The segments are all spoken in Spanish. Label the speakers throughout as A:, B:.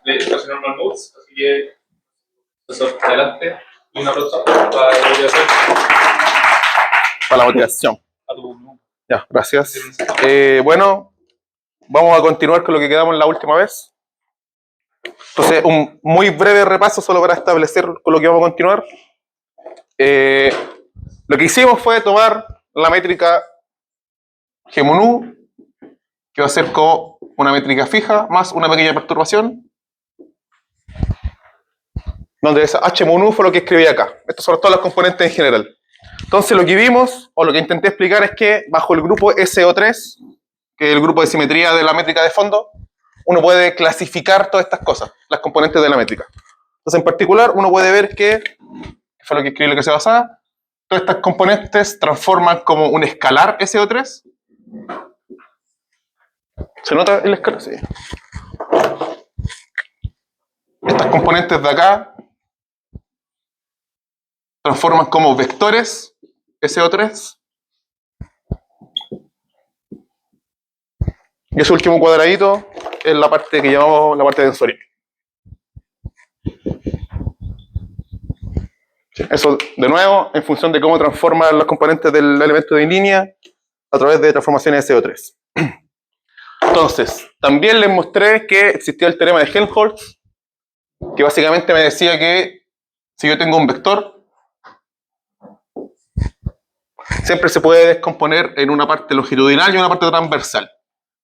A: Educación Normal Moves, así que profesor, adelante y un aplauso para la motivación.
B: Para la motivación.
A: A tu...
B: Ya, gracias. Bueno, vamos a continuar con lo que quedamos la última vez. Entonces, un muy breve repaso solo para establecer con lo que vamos a continuar. Lo que hicimos fue tomar la métrica G mon U, que va a ser como una métrica fija más una pequeña perturbación, donde esa H mon U fue lo que escribí acá. Estos son todos los componentes en general. Entonces lo que vimos, o lo que intenté explicar, es que bajo el grupo SO3, que es el grupo de simetría de la métrica de fondo, uno puede clasificar todas estas cosas, las componentes de la métrica. Entonces, en particular, uno puede ver que fue lo que escribí, lo que se basaba, todas estas componentes transforman como un escalar SO3. ¿Se nota el escalar? Sí. Estas componentes de acá transforman como vectores SO3. Y ese último cuadradito es la parte que llamamos la parte tensorial. Eso, de nuevo, en función de cómo transforman los componentes del elemento de línea a través de transformaciones SO3. Entonces, también les mostré que existía el teorema de Helmholtz, que básicamente me decía que si yo tengo un vector, siempre se puede descomponer en una parte longitudinal y una parte transversal.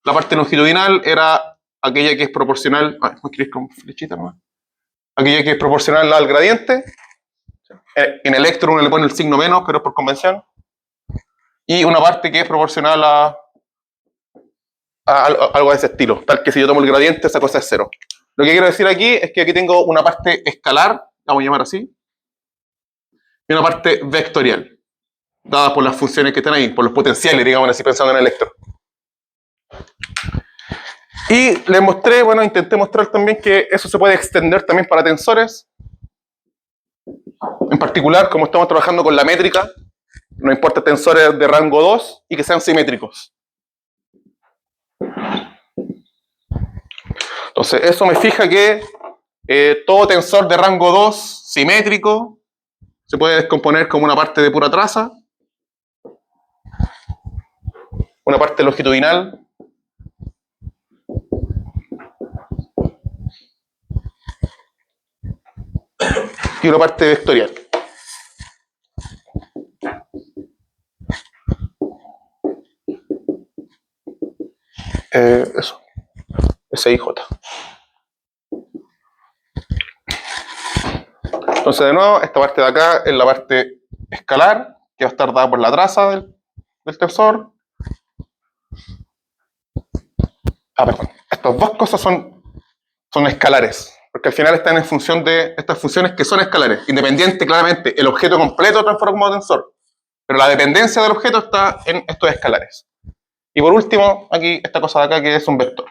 B: La parte longitudinal era aquella que es proporcional, ¿me escribís con flechita nomás? Aquella que es proporcional al gradiente. En electro uno le pone el signo menos, pero es por convención. Y una parte que es proporcional a algo de ese estilo, tal que si yo tomo el gradiente, esa cosa es cero. Lo que quiero decir aquí es que aquí tengo una parte escalar, vamos a llamar así, y una parte vectorial, dada por las funciones que están ahí, por los potenciales, digamos así, pensando en electro. Y les mostré, bueno, intenté mostrar también que eso se puede extender también para tensores. En particular, como estamos trabajando con la métrica, no importa tensores de rango 2 y que sean simétricos. Entonces, eso me fija que todo tensor de rango 2 simétrico se puede descomponer como una parte de pura traza, una parte longitudinal, y una parte vectorial. Eso. SIJ. Entonces, de nuevo, esta parte de acá es la parte escalar, que va a estar dada por la traza del tensor. Perdón. Estas dos cosas son escalares, porque al final están en función de estas funciones que son escalares. Independiente, claramente, el objeto completo transforma como tensor, pero la dependencia del objeto está en estos escalares. Y por último, aquí, esta cosa de acá que es un vector.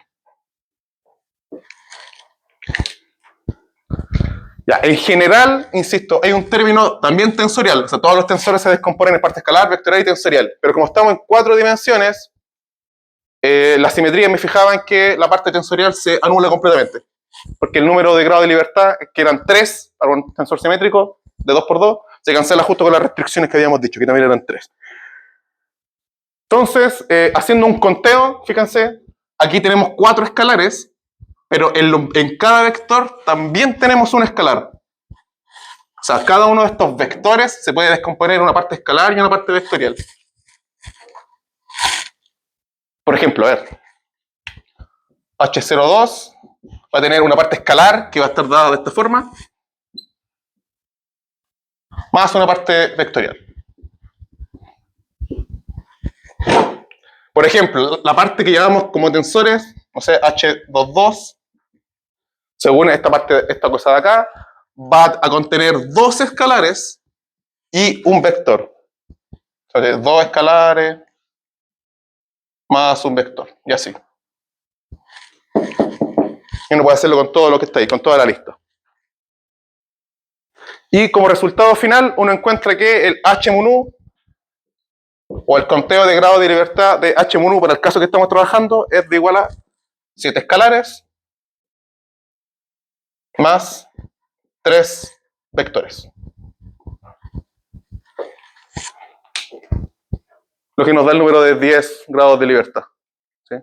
B: Ya, en general, insisto, hay un término también tensorial, o sea, todos los tensores se descomponen en parte escalar, vectorial y tensorial, pero como estamos en 4 dimensiones, la simetría me fijaba en que la parte tensorial se anula completamente, porque el número de grado de libertad, que eran 3 para un tensor simétrico, de 2 por 2, se cancela justo con las restricciones que habíamos dicho, que también eran 3. Entonces, haciendo un conteo, fíjense, aquí tenemos 4 escalares, pero en cada vector también tenemos un escalar. O sea, cada uno de estos vectores se puede descomponer en una parte escalar y una parte vectorial. Por ejemplo, a ver, H02 va a tener una parte escalar que va a estar dada de esta forma, más una parte vectorial. Por ejemplo, la parte que llamamos como tensores, no sé, H22, según esta cosa de acá, va a contener 2 escalares y un vector. O sea, 2 escalares más un vector, y así. Y uno puede hacerlo con todo lo que está ahí, con toda la lista. Y como resultado final, uno encuentra que el H mon U, o el conteo de grado de libertad de H mon U para el caso que estamos trabajando, es de igual a 7 escalares más 3 vectores. Lo que nos da el número de 10 grados de libertad. ¿Sí?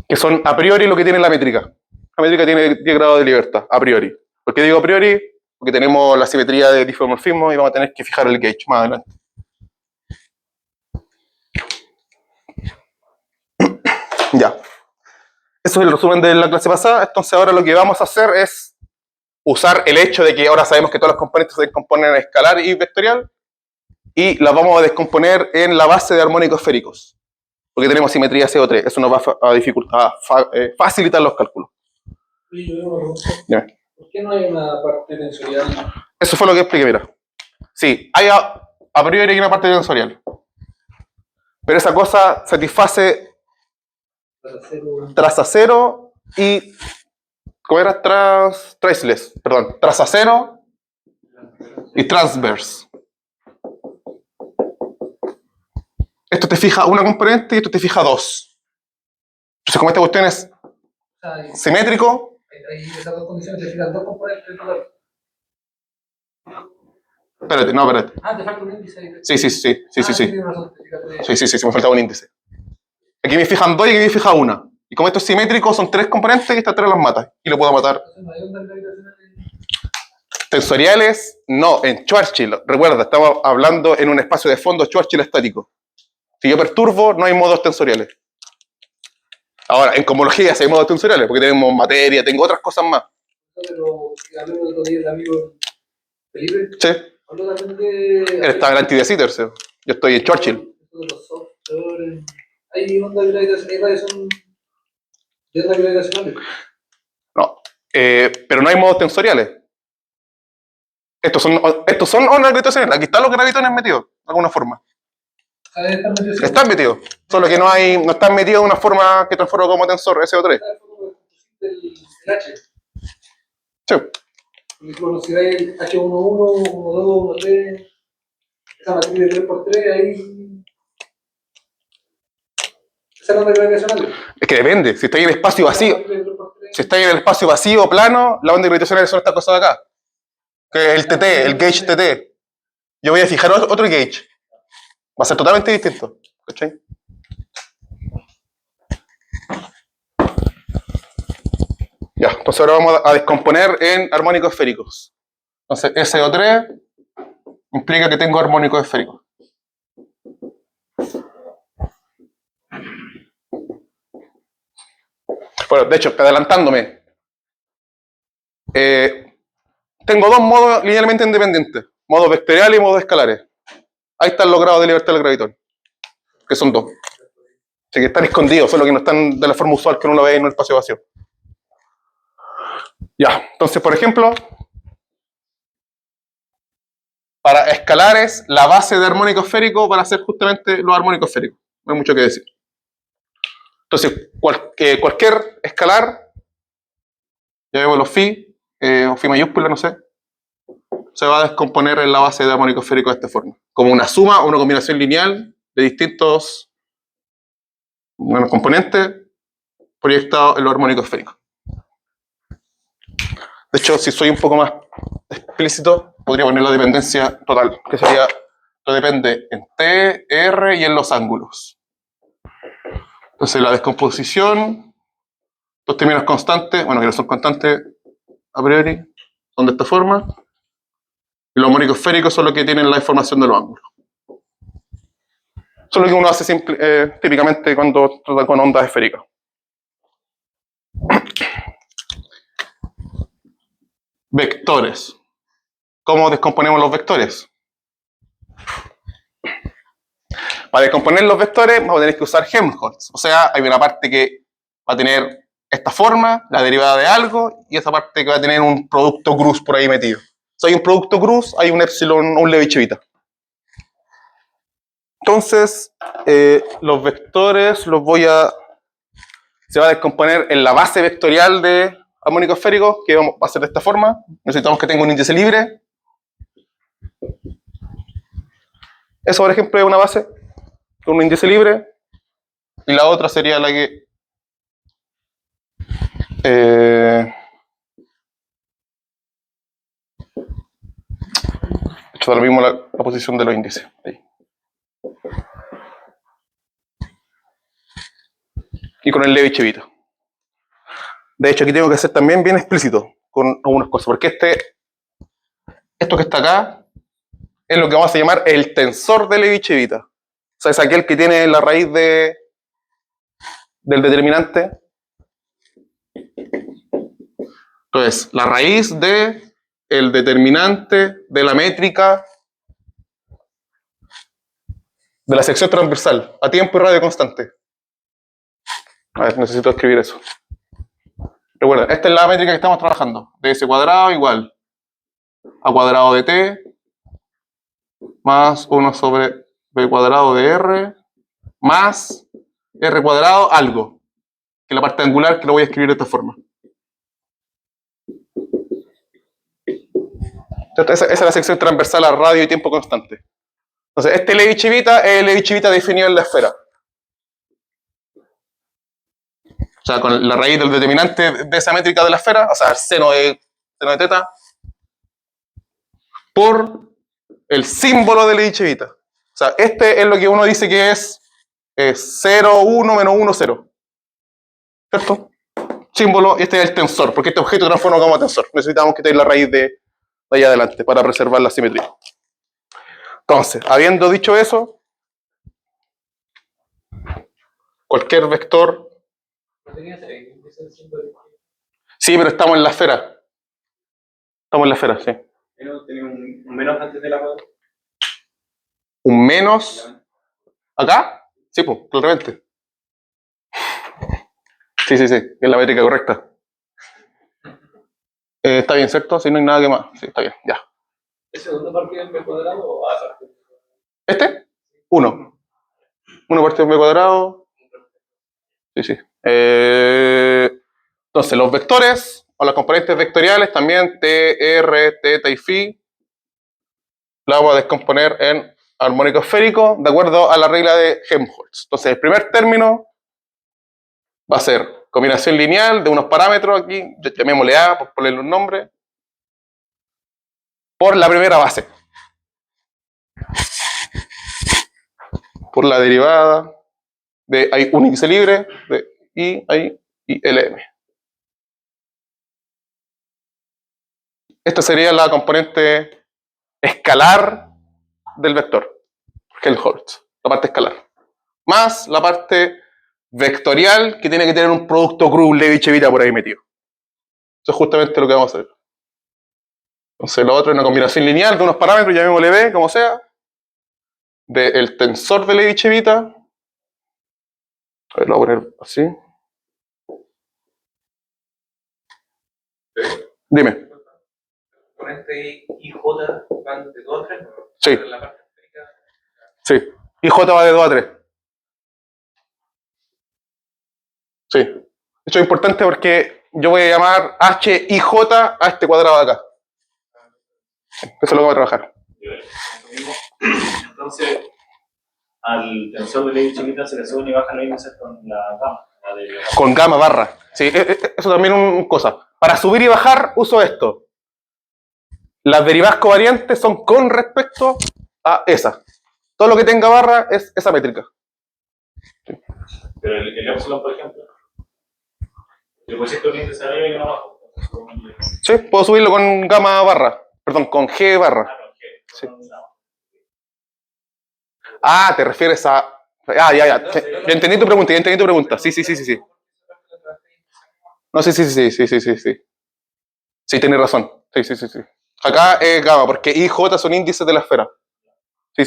B: Que son a priori lo que tiene la métrica. La métrica tiene 10 grados de libertad, a priori. ¿Por qué digo a priori? Porque tenemos la simetría de diffeomorfismo y vamos a tener que fijar el gauge más adelante. Ya. Eso es el resumen de la clase pasada. Entonces ahora lo que vamos a hacer es usar el hecho de que ahora sabemos que todos los componentes se descomponen en escalar y vectorial y las vamos a descomponer en la base de armónicos esféricos. Porque tenemos simetría CO3. Eso nos va a facilitar los cálculos. Dime.
A: ¿Por qué no hay una parte tensorial?
B: Eso fue lo que expliqué, mira. Sí, hay a priori hay una parte tensorial. Pero esa cosa satisface traza cero y... ¿Cómo era? Traceless, perdón. Traza cero y transverse. Esto te fija una componente y esto te fija dos. Entonces, como esta cuestión es simétrico...
A: Esas dos condiciones te fijan dos componentes total.
B: Espérate.
A: Ah, te falta un índice.
B: Sí. Sí,
A: tienes razón,
B: me faltaba un índice. Aquí me fijan dos y aquí me fija una. Y como esto es simétrico, son tres componentes y estas tres las mata. Y lo puedo matar.
A: ¿No hay ondas gravitacionales?
B: Tensoriales, no, en Schwarzschild. Recuerda, estamos hablando en un espacio de fondo Schwarzschild estático. Si yo perturbo, no hay modos tensoriales. Ahora, en cohomología sí hay modos tensoriales, porque tenemos materia, tengo otras cosas más.
A: Pero hablemos de otro día el amigo Felipe.
B: Sí.
A: Habló también de...
B: Él estaba en el anti-de Sitter, ¿sí? Yo estoy en Schwarzschild.
A: Los software, hay ondas gravitacionales, hay radiación de ondas gravitacionales.
B: No, pero no hay modos tensoriales. Estos son ondas gravitacionales. Aquí están los gravitones metidos, de alguna forma. Están metidos. Solo que no están metidos de una forma que transforma como tensor SO3.
A: El H.
B: Sí.
A: Bueno, si hay el H11, 12, 13, esa matriz de 3x3, ahí. Esa es la onda gravitacional.
B: Es que depende. Si está en el espacio vacío. Si está en el espacio vacío plano, la onda gravitacional son estas cosas de acá. Que es el TT, el gauge TT. Yo voy a fijar otro gauge. Va a ser totalmente distinto. ¿Cachai? Ya, entonces ahora vamos a descomponer en armónicos esféricos. Entonces, SO3 implica que tengo armónicos esféricos. Bueno, de hecho, adelantándome. Tengo dos modos linealmente independientes. Modos vectoriales y modos escalares. Ahí están los grados de libertad del gravitón. Que son dos. Así que están escondidos, solo que no están de la forma usual que uno lo ve en un espacio vacío. Ya, entonces, por ejemplo, para escalares, la base de armónico esférico para hacer justamente los armónicos esféricos. No hay mucho que decir. Entonces, cualquier escalar, ya vemos los phi, o phi mayúscula, no sé, se va a descomponer en la base de armónico esférico de esta forma. Como una suma o una combinación lineal de distintos componentes proyectados en los armónicos esféricos. De hecho, si soy un poco más explícito, podría poner la dependencia total, que sería, esto depende en T, R y en los ángulos. Entonces la descomposición, los términos constantes, bueno, que no son constantes a priori, son de esta forma, y los armónicos esféricos son los que tienen la información de los ángulos. Eso es lo que uno hace típicamente cuando trata con ondas esféricas. Vectores. ¿Cómo descomponemos los vectores? Para descomponer los vectores vamos a tener que usar Helmholtz. O sea, hay una parte que va a tener esta forma, la derivada de algo, y esa parte que va a tener un producto cruz por ahí metido. Si hay un producto cruz, hay un epsilon o un Levi-Civita. Entonces, los vectores se va a descomponer en la base vectorial de armónicos esféricos, que va a ser de esta forma. Necesitamos que tenga un índice libre. Eso, por ejemplo, es una base con un índice libre. Y la otra sería la que Eso es lo mismo la posición de los índices. Ahí. Y con el Levi-Civita. De hecho, aquí tengo que ser también bien explícito con algunas cosas, porque esto que está acá es lo que vamos a llamar el tensor de Levi-Civita. O sea, es aquel que tiene la raíz del determinante. Entonces, la raíz del determinante de la métrica de la sección transversal a tiempo y radio constante. A ver, necesito escribir eso. Recuerda, esta es la métrica que estamos trabajando. ds cuadrado igual a cuadrado de t más 1 sobre b cuadrado de r más r cuadrado algo, que es la parte angular que lo voy a escribir de esta forma. Esa es la sección transversal a radio y tiempo constante. Entonces, este Levi-Civita es el Levi-Civita definido en la esfera. O sea, con la raíz del determinante de esa métrica de la esfera, o sea, el seno de teta, por el símbolo de Levi-Civita. O sea, este es lo que uno dice que es 0, 1, menos 1, 0. ¿Cierto? Símbolo, y este es el tensor, porque este objeto transforma como tensor. Necesitamos que tenga la raíz de ahí adelante para preservar la simetría. Entonces, habiendo dicho eso, cualquier vector. Sí, pero estamos en la esfera. Estamos en la esfera, sí.
C: ¿Tenemos un menos antes de la cuadra?
B: ¿Un menos? ¿Acá? Sí, pues, claramente. Sí, es la métrica correcta. Está bien, ¿cierto? Si no hay nada que más. Sí, está bien, ya.
A: ¿Es segunda parte del b cuadrado o a parte?
B: ¿Este? 1. 1 partido b cuadrado. Sí. Entonces, los vectores o las componentes vectoriales también t, r, θ y φ la vamos a descomponer en armónico esférico de acuerdo a la regla de Helmholtz. Entonces, el primer término va a ser combinación lineal de unos parámetros aquí, llamémosle A por ponerle un nombre, por la primera base. Por la derivada de hay un índice libre de I, I y LM. Esta sería la componente escalar del vector, Helmholtz, la parte escalar. Más la parte vectorial que tiene que tener un producto Krug-Levi-Civita por ahí metido. Eso es justamente lo que vamos a hacer. Entonces lo otro es una combinación lineal de unos parámetros, llamémosle B, como sea, del tensor de Levi-Civita. A ver, lo voy a poner así. Dime.
C: ¿Con este IJ van de 2 a 3?
B: Sí.
C: La parte esférica.
B: Sí. IJ va de 2 a 3. Sí. Esto es importante porque yo voy a llamar HIJ a este cuadrado de acá. Eso es lo que voy a trabajar.
C: Entonces, al tensor de Levi-Civita se le suben y bajan los índices con la gamma.
B: Con gamma barra. Sí, eso también es una cosa. Para subir y bajar uso esto. Las derivadas covariantes son con respecto a esa. Todo lo que tenga barra es esa métrica.
C: Sí. Pero el epsilon, por ejemplo, le pusiste un índice arriba y uno abajo.
B: Sí, puedo subirlo con gamma barra. Perdón, con G barra. Sí. Ah, te refieres a... Ah, ya. Ya entendí tu pregunta, Sí. No, sí. Sí, tienes razón. Sí. Acá es gamma, porque I y J son índices de la esfera. Sí.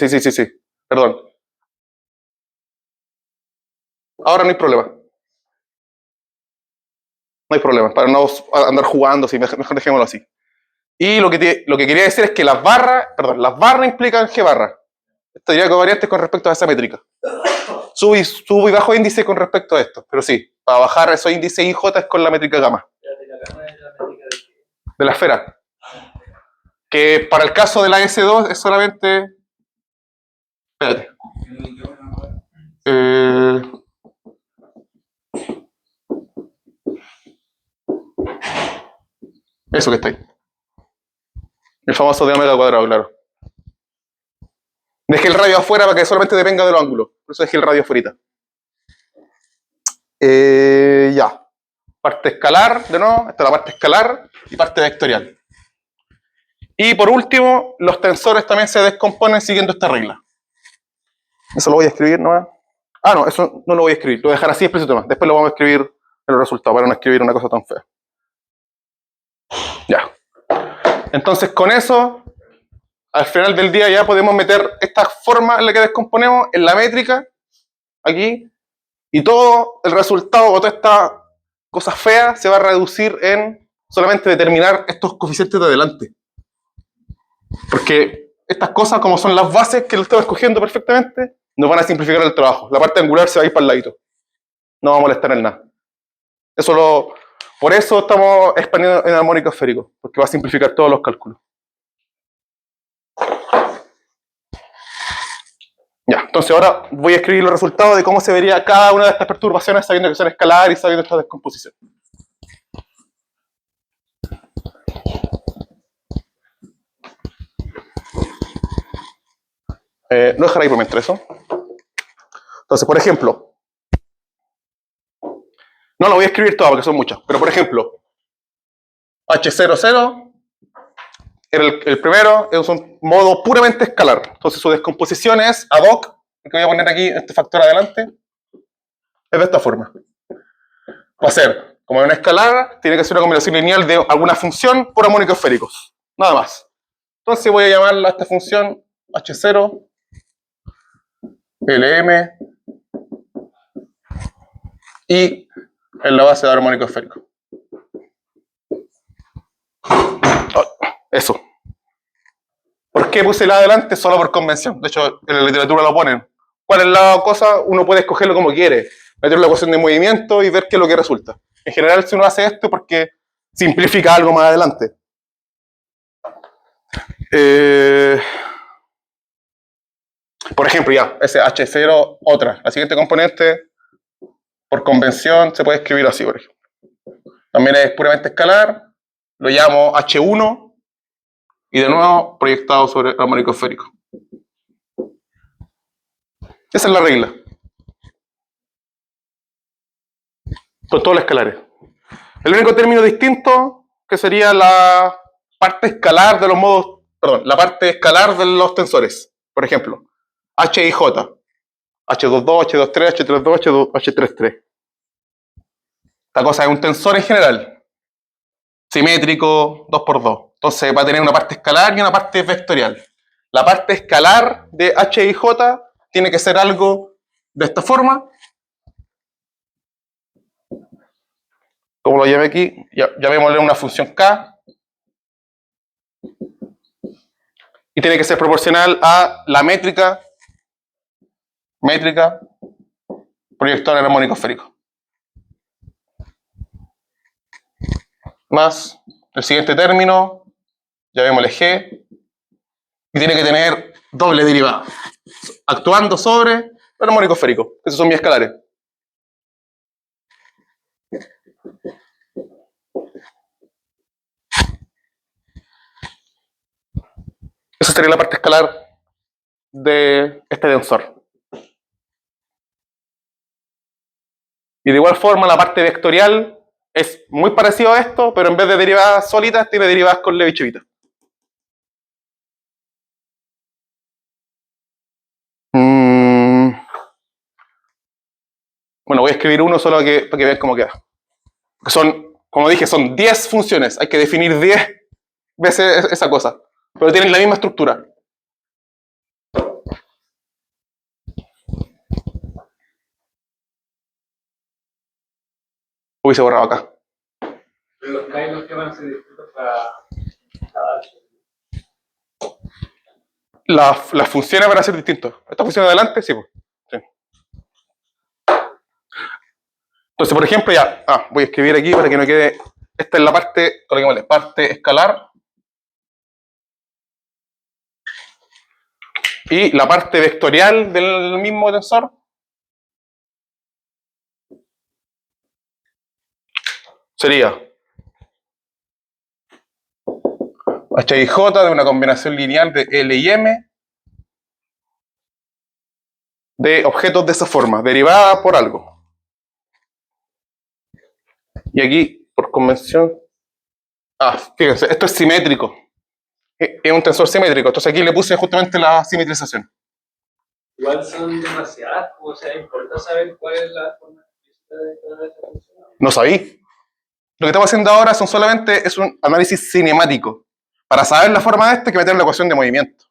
B: Perdón. Ahora no hay problema. No hay problema, para no andar jugando, así, mejor dejémoslo así. Y lo que quería decir es que las barras implican G barra. Esta deriva covariante con respecto a esa métrica. Subo y bajo índice con respecto a esto. Pero sí, para bajar esos índices IJ es con la métrica gamma. De la esfera. Que para el caso de la S2 es solamente... Espérate. Eso que está ahí. El famoso de omega cuadrado, claro. Dejé el radio afuera para que solamente dependa de los ángulos. Por eso dejé el radio afuera. Ya. Parte escalar, de nuevo. Esta es la parte escalar y parte vectorial. Y por último, los tensores también se descomponen siguiendo esta regla. Eso lo voy a escribir, ¿no? Ah, no, eso no lo voy a escribir. Lo voy a dejar así explícito más. Después lo vamos a escribir en los resultados para no escribir una cosa tan fea. Ya. Entonces, con eso, al final del día ya podemos meter esta forma en la que descomponemos en la métrica, aquí, y todo el resultado o toda esta cosa fea se va a reducir en solamente determinar estos coeficientes de adelante. Porque estas cosas, como son las bases que lo estamos escogiendo perfectamente, nos van a simplificar el trabajo. La parte angular se va a ir para el ladito. No va a molestar en nada. Por eso estamos expandiendo en armónico esférico, porque va a simplificar todos los cálculos. Ya, entonces ahora voy a escribir los resultados de cómo se vería cada una de estas perturbaciones sabiendo que son escalares y sabiendo esta descomposición. No dejaré ahí por mientras eso. Entonces, por ejemplo, no lo voy a escribir todo porque son muchas, pero por ejemplo, H00 era el primero, es un modo puramente escalar. Entonces su descomposición es ad hoc, que voy a poner aquí este factor adelante, es de esta forma. Va a ser, como en una escalar, tiene que ser una combinación lineal de alguna función por armónicos esféricos. Nada más. Entonces voy a llamarla a esta función H0, LM, y en la base de armónico esférico. Eso. ¿Por qué puse la adelante? Solo por convención. De hecho, en la literatura lo ponen. ¿Cuál es la cosa? Uno puede escogerlo como quiere. Meter la ecuación de movimiento y ver qué es lo que resulta. En general, si uno hace esto, porque simplifica algo más adelante. Por ejemplo, ya, ese H0, otra. La siguiente componente, por convención, se puede escribir así, por ejemplo. También es puramente escalar. Lo llamo H1. Y de nuevo, proyectado sobre el armónico esférico. Esa es la regla. Con todos los escalares. El único término distinto que sería la parte escalar de los modos, perdón, la parte escalar de los tensores. Por ejemplo, H y J. H22, H23, H32, H33. Esta cosa es un tensor en general. Simétrico, 2×2. Entonces va a tener una parte escalar y una parte vectorial. La parte escalar de H y J tiene que ser algo de esta forma. Como lo llamé aquí, llamémosle una función K. Y tiene que ser proporcional a la métrica proyectada en el armónico esférico. Más el siguiente término, llamémosle G. Y tiene que tener doble derivada, actuando sobre el armónico esférico. Esos son mis escalares. Esa sería la parte escalar de este tensor. Y de igual forma la parte vectorial es muy parecido a esto, pero en vez de derivadas sólidas, tiene derivadas con Levi-Civita. Bueno, voy a escribir uno solo para que vean cómo queda. Son, como dije, son 10 funciones. Hay que definir 10 veces esa cosa. Pero tienen la misma estructura. Hubiese borrado acá.
A: Los K y los que van a ser distintos para
B: Las funciones van a ser distintas. Esta función de adelante, sí. Sí. Entonces, por ejemplo, ya, voy a escribir aquí para que no quede. Esta es la parte, coloquémosle, parte escalar. Y la parte vectorial del mismo tensor sería H y J de una combinación lineal de L y M de objetos de esa forma, derivada por algo. Y aquí, por convención... fíjense, esto es simétrico. Es un tensor simétrico. Entonces aquí le puse justamente la simetrización.
A: Igual son demasiadas, o sea, importa saber cuál es la forma de cada función.
B: No sabí. Lo que estamos haciendo ahora es un análisis cinemático. Para saber la forma de esto hay que meter la ecuación de movimiento.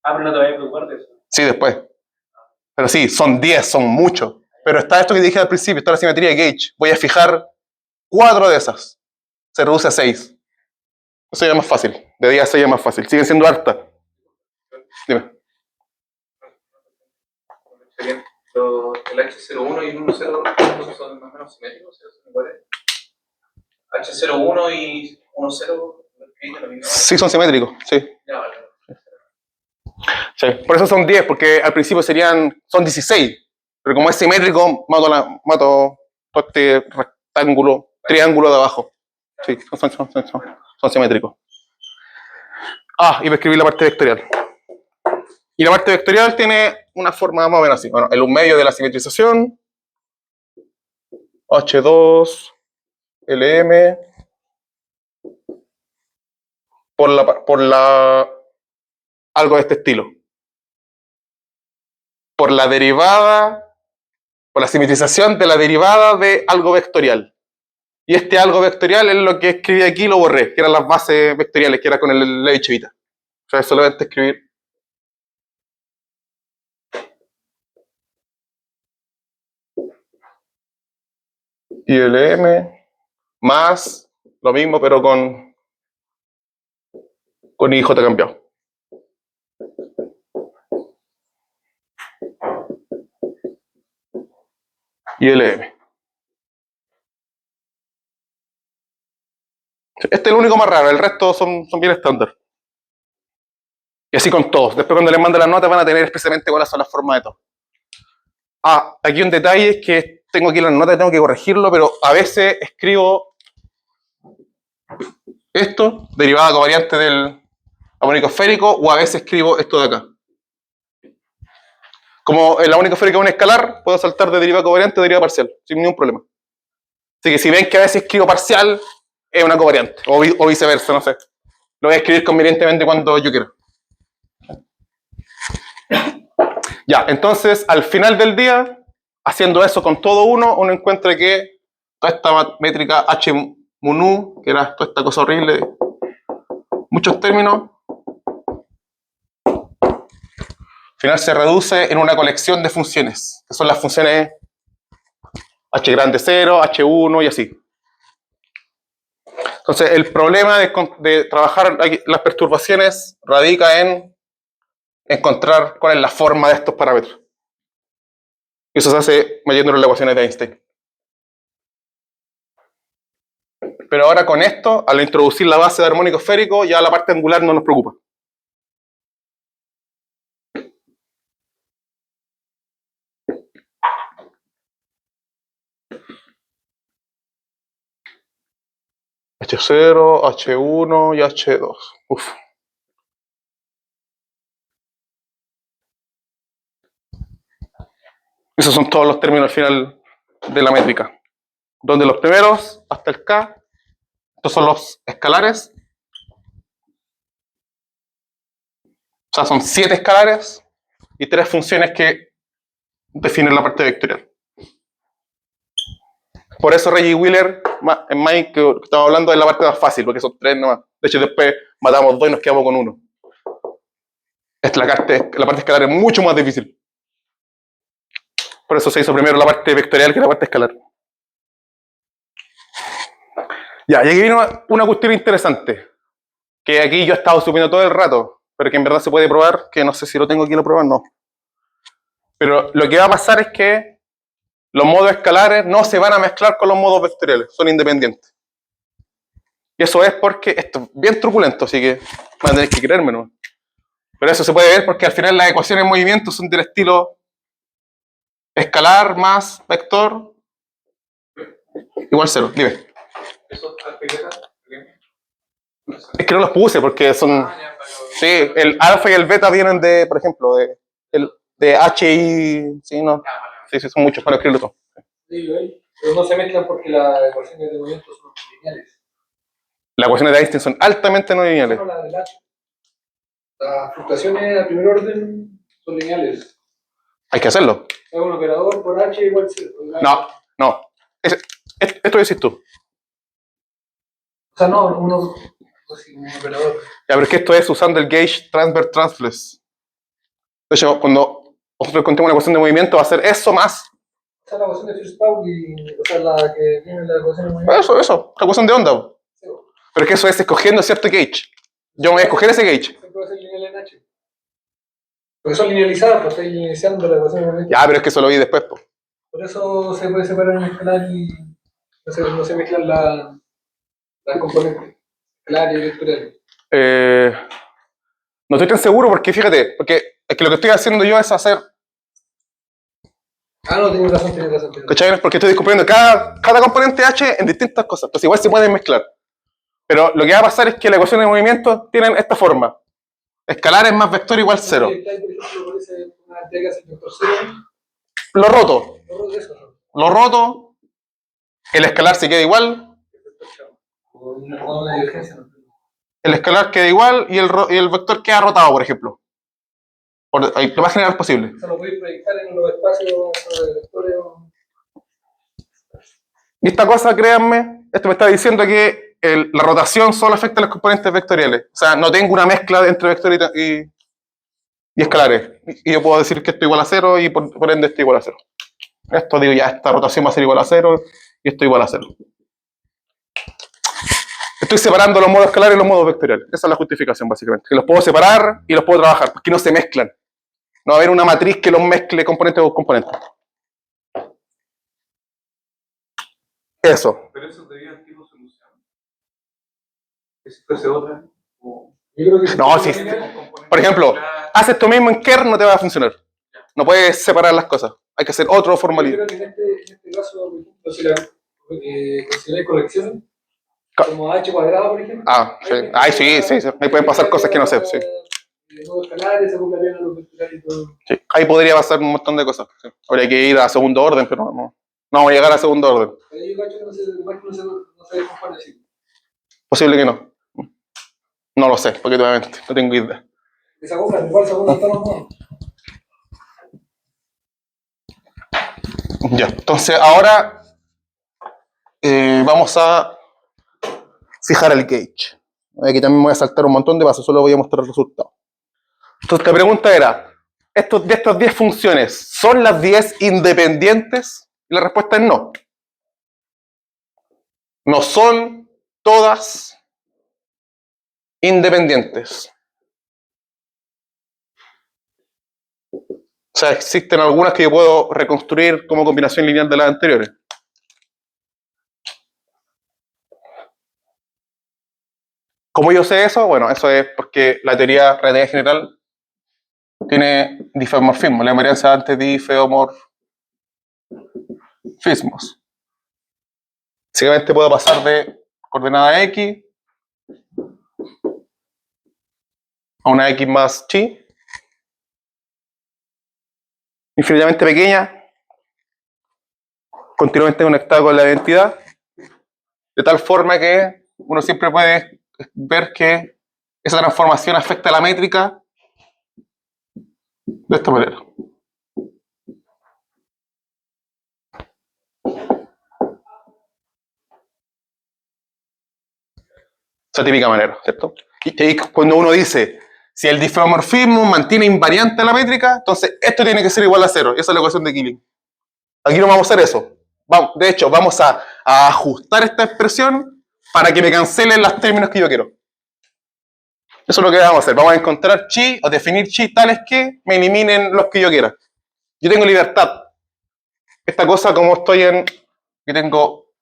A: Pero no te vayas a preocupar de eso.
B: Sí, después. Pero sí, son 10, son muchos. Pero está esto que dije al principio, está la simetría de Gauge. Voy a fijar 4 de esas. Se reduce a 6. Eso ya es más fácil. De 10 a 6 es más fácil. Siguen siendo hartas. Dime.
D: El H01 y el 10 son más o menos simétricos, ¿son iguales? H01 y 10,
B: Sí, son simétricos, sí.
D: ya, vale.
B: Sí. Por eso son 10, porque al principio son 16. Pero como es simétrico, mato todo este rectángulo, triángulo de abajo. Sí, son simétricos. Y voy a escribir la parte vectorial. Y la parte vectorial tiene una forma más o menos así. Bueno, el 1 medio de la simetrización, H2, LM, algo de este estilo. Por la derivada, por la simetrización de la derivada de algo vectorial. Y este algo vectorial es lo que escribí aquí, lo borré, que eran las bases vectoriales, que era con el Levi-Civita. O sea, solamente escribir. ILM más lo mismo, pero con IJ cambiado. ILM. Este es el único más raro, el resto son bien estándar. Y así con todos. Después cuando les mande las notas van a tener especialmente cuáles son las formas de todo. Aquí un detalle es que tengo aquí las notas y tengo que corregirlo, pero a veces escribo esto, derivada covariante del armónico esférico, o a veces escribo esto de acá. Como el armónico esférico es un escalar, puedo saltar de derivada covariante a derivada parcial, sin ningún problema. Así que si ven que a veces escribo parcial, es una covariante, o viceversa, no sé. Lo voy a escribir convenientemente cuando yo quiera. Ya, entonces, al final del día, haciendo eso con todo uno encuentra que toda esta métrica H mu, que era toda esta cosa horrible, muchos términos, al final se reduce en una colección de funciones, que son las funciones H grande 0, H1 y así. Entonces, el problema de trabajar las perturbaciones radica en encontrar cuál es la forma de estos parámetros. Y eso se hace metiendo las ecuaciones de Einstein. Pero ahora con esto, al introducir la base de armónico esférico, ya la parte angular no nos preocupa. H0, H1 y H2. Uf. Esos son todos los términos al final de la métrica. Donde los primeros, hasta el K, estos son los escalares. O sea, son 7 escalares y 3 funciones que definen la parte vectorial. Por eso Reggie Wheeler, en Mike, que estamos hablando, es la parte más fácil, porque son 3 nomás. De hecho, después matamos 2 y nos quedamos con 1. La parte escalar es mucho más difícil. Por eso se hizo primero la parte vectorial que la parte escalar. Ya, y aquí viene una cuestión interesante, que aquí yo he estado subiendo todo el rato, pero que en verdad se puede probar, que no sé si lo tengo aquí lo probar, no. Pero lo que va a pasar es que los modos escalares no se van a mezclar con los modos vectoriales, son independientes. Y eso es porque esto es bien truculento, así que van a tener que creerme, ¿no? Pero eso se puede ver porque al final las ecuaciones de movimiento son del estilo escalar más vector igual 0. Dime.
D: ¿Eso está pequeña?
B: Es que no los puse porque son... Sí, el alfa y el beta vienen de, por ejemplo, de H y... Sí, no. Sí, son muchos para escribirlo todo.
A: Sí, pero no se mezclan porque las ecuaciones de movimiento son lineales.
B: Las ecuaciones de Einstein son altamente no lineales.
A: No, la del H. Las fluctuaciones a primer orden son lineales.
B: Hay que hacerlo.
A: Hago un operador por H igual 0.
B: No. Esto decís tú.
A: O sea, no, un operador.
B: Ya, pero es que esto es usando el gauge transverse transless. Entonces, cuando nosotros contemos una ecuación de movimiento, va a ser eso más.
A: O sea, la ecuación de Fierce-Pauli, o sea, la que tiene la ecuación de movimiento.
B: Eso, la ecuación de onda.
A: Sí,
B: Pero es que eso es escogiendo cierto gauge. Yo me voy a escoger ese gauge.
A: se puede hacer lineal en H. Porque son linealizadas, pues estoy iniciando la ecuación de movimiento.
B: Ya, pero es que eso lo vi después, po.
A: Por eso se puede separar en escalar y no se mezclan las componentes escalar y vectoriales.
B: No estoy tan seguro porque fíjate, porque es que lo que estoy haciendo yo es hacer,
A: Ah, no, tienes razón.
B: ¿cachai? Porque estoy descubriendo cada componente H en distintas cosas, entonces igual se pueden mezclar. Pero lo que va a pasar es que las ecuaciones de movimiento tienen esta forma. Escalar es más vector igual 0.
A: Por ejemplo, por ese, una T que hace el vector 0,
B: Lo roto.
A: todo eso, ¿no?
B: Lo roto. El escalar se queda igual.
A: O una divergencia, ¿no?
B: El escalar queda igual y el vector queda rotado, por ejemplo. Lo más general posible.
A: O sea, lo podéis proyectar en los espacios de vectores.
B: Y esta cosa, créanme, esto me está diciendo que la rotación solo afecta a los componentes vectoriales. O sea, no tengo una mezcla entre vectores y escalares. Y yo puedo decir que esto igual a 0 y por ende esto igual a 0. Esto digo ya, esta rotación va a ser igual a 0 y esto igual a 0. Estoy separando los modos escalares y los modos vectoriales. Esa es la justificación, básicamente. Que los puedo separar y los puedo trabajar, porque no se mezclan. No va a haber una matriz que los mezcle componente por componente. Eso.
D: Pero eso debería ser tipo solución. Que si fuese otra. O...
A: Yo creo que
B: No, sí. Por ejemplo, haces esto mismo en Kern, no te va a funcionar. No puedes separar las cosas. Hay que hacer otro
A: Yo
B: formalismo.
A: creo que en este caso, por ejemplo, si consideráis correcciones, como h cuadrado, por ejemplo.
B: Sí. Ay, sí. Ahí pueden pasar cosas que no sé. Sí.
A: Modos escalares, se acumularían a los vectoriales y todo.
B: Sí. Ahí podría pasar un montón de cosas. Sí. Habría que ir a segundo orden, pero no vamos a llegar a segundo orden.
A: Pero yo cacho que no se compone así.
B: Posible que no. No lo sé, porque obviamente no tengo idea.
A: Esa compra, igual se compra todos los modos.
B: Ya, entonces ahora vamos a fijar el gauge. Aquí también voy a saltar un montón de pasos, solo voy a mostrar el resultado. Entonces la pregunta era, de estas 10 funciones, ¿son las 10 independientes? Y la respuesta es no. No son todas independientes. O sea, existen algunas que yo puedo reconstruir como combinación lineal de las anteriores. ¿Cómo yo sé eso? Bueno, eso es porque la teoría relatividad general tiene difeomorfismo, la invariancia ante difeomorfismos. Básicamente puedo pasar de coordenada x a una x más chi, infinitamente pequeña, continuamente conectada con la identidad, de tal forma que uno siempre puede ver que esa transformación afecta a la métrica de esta manera. Esa típica manera, ¿cierto? Y ahí cuando uno dice, si el difeomorfismo mantiene invariante la métrica, entonces esto tiene que ser igual a 0. Esa es la ecuación de Killing. Aquí no vamos a hacer eso. De hecho, vamos a ajustar esta expresión para que me cancelen los términos que yo quiero. Eso es lo que vamos a hacer. Vamos a encontrar chi o definir chi tales que me eliminen los que yo quiera. Yo tengo libertad. Esta cosa, como estoy en... Yo tengo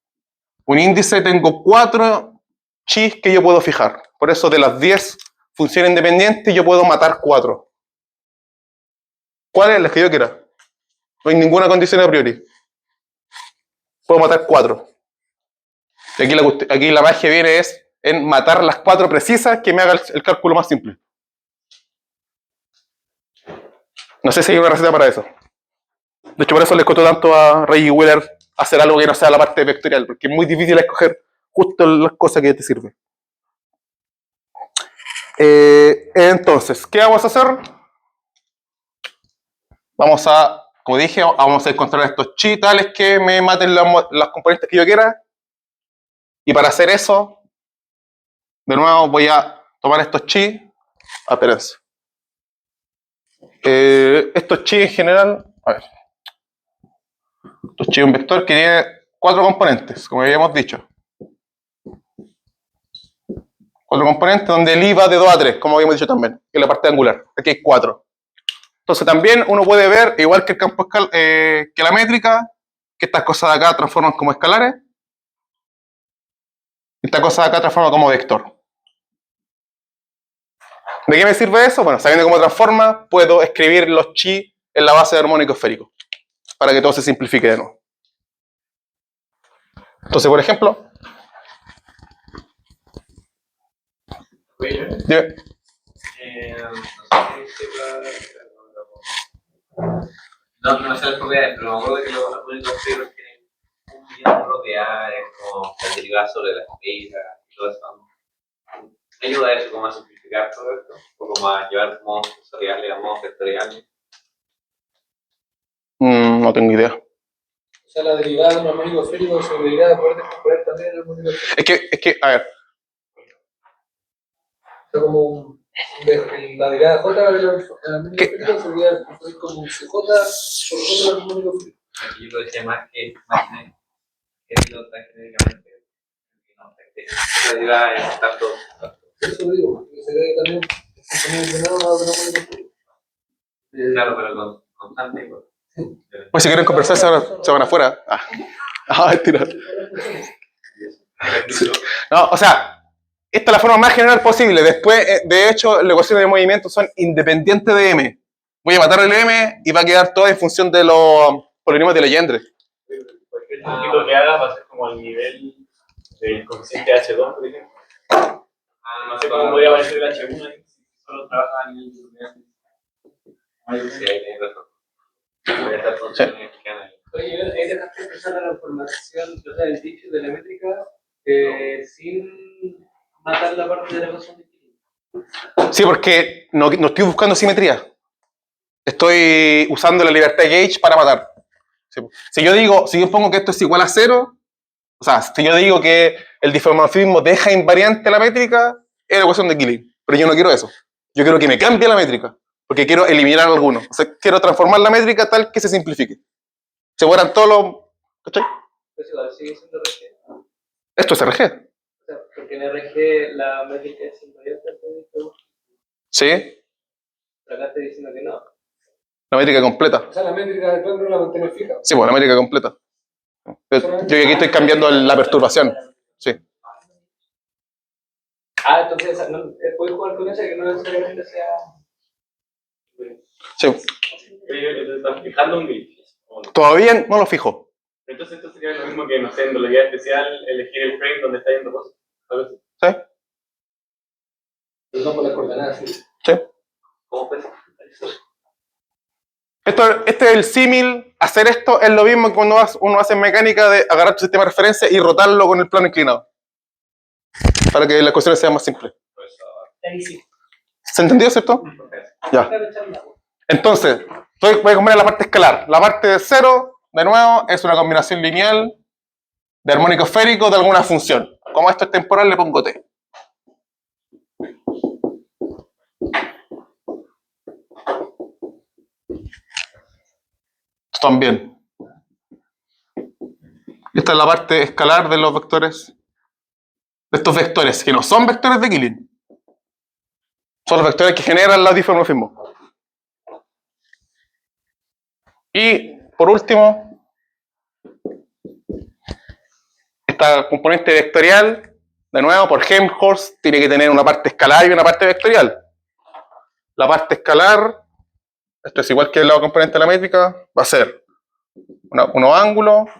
B: un índice, tengo 4 chis que yo puedo fijar. Por eso de las 10 funciones independientes yo puedo matar 4. ¿Cuáles? Las que yo quiera. No hay ninguna condición a priori. Puedo matar 4. Y aquí la magia viene en matar las 4 precisas que me haga el cálculo más simple. No sé si hay una receta para eso. De hecho, por eso les costó tanto a Ray y Wheeler hacer algo que no sea la parte vectorial, porque es muy difícil escoger justo las cosas que te sirven. Entonces, ¿qué vamos a hacer? Vamos a, como dije, vamos a encontrar estos chi tales que me maten las componentes que yo quiera. Y para hacer eso, de nuevo voy a tomar estos chi. Espérense. Estos chi en general, a ver. Estos chi es un vector que tiene 4 componentes, como habíamos dicho. 4 componentes donde el i va de 2 a 3, como habíamos dicho también, que es la parte angular. Aquí hay 4. Entonces también uno puede ver, igual que el campo que la métrica, que estas cosas de acá transforman como escalares. Esta cosa de acá transforma como vector. ¿De qué me sirve eso? Bueno, sabiendo cómo transforma, puedo escribir los chi en la base de armónico esférico, para que todo se simplifique de nuevo. Entonces, por ejemplo, dime.
E: No sé las propiedades, pero me acuerdo que los armónicos esféricos tienen un millón de propiedades, como las derivadas sobre la esfera y todo eso. ¿Me ayuda eso como a simplificar todo esto? O como a llevar modos sensoriales a modos vectoriales.
B: No tengo idea.
A: O sea, la derivada de un armónico esférico se debería poder descomponer también el armónico esférico.
B: Es que, a ver,
A: O sea, como la derivada J del armónico esférico sería como CJ por J del armónico esférico.
E: Yo lo decía más que lo técnicamente. No, la derivada es tanto.
A: Eso digo, porque se debe también componer ordenado a un armónico esférico.
E: Claro, pero con constante.
B: pues si quieren conversar se van afuera. Tira. No, o sea, esta es la forma más general posible. Después, de hecho, las ecuaciones de movimiento son independientes de m. Voy a matar el m y va a quedar todo en función de los polinomios de Legendre.
C: Cualquier poquito que haga va a ser como el nivel del coeficiente H2, por ejemplo. No sé cómo podría aparecer el H1 ahí, si solo trabaja a nivel de unidad.
E: Sí, ahí tienes razón. Voy a estar funcionando que quedan ahí.
A: Oye, ahí dejaste empezar la transformación, o sea, el dicho de la métrica sin matar la parte de la ecuación de Killing.
B: Sí, porque no estoy buscando simetría. Estoy usando la libertad de gauge para matar. Si yo pongo que esto es igual a 0, o sea, si yo digo que el diffeomorfismo deja invariante la métrica, es la ecuación de Killing. Pero yo no quiero eso. Yo quiero que me cambie la métrica, porque quiero eliminar algunos. O sea, quiero transformar la métrica tal que se simplifique. Se fueran todos los... ¿Cachai?
A: Pues igual, sigue siendo RG.
B: Esto es RG.
A: O sea, porque en RG la métrica es invariante,
B: Sí,
A: pero acá estoy diciendo que no.
B: la métrica completa.
A: O sea, la métrica de no la mantiene fija.
B: Sí, pues la métrica completa. Yo aquí estoy cambiando la perturbación. Sí.
A: Entonces, puedes jugar con esa que no necesariamente sea.
B: Sí.
C: Te estás fijando un grid.
B: Todavía no lo fijo.
C: Entonces esto sería lo mismo que, no sé, en biología especial, elegir el frame donde está yendo cosas. ¿Sabes?
B: Sí.
A: Pero no por las coordenadas, sí.
B: Sí.
E: ¿Cómo puedes?
B: Este es el símil. Hacer esto es lo mismo que cuando uno hace mecánica de agarrar tu sistema de referencia y rotarlo con el plano inclinado. Para que las cuestiones sean más simples.
A: Ahí sí.
B: ¿Se entendió, cierto? Ya. Entonces, voy a comer la parte escalar. La parte de 0, de nuevo, es una combinación lineal de armónico esférico de alguna función. Como esto es temporal, le pongo t. También. Esta es la parte escalar de los vectores. De estos vectores, que no son vectores de Killing. Son los vectores que generan los diffeomorfismos. Y, por último, esta componente vectorial, de nuevo, por Helmholtz, tiene que tener una parte escalar y una parte vectorial. La parte escalar, esto es igual que la componente de la métrica, va a ser unos ángulos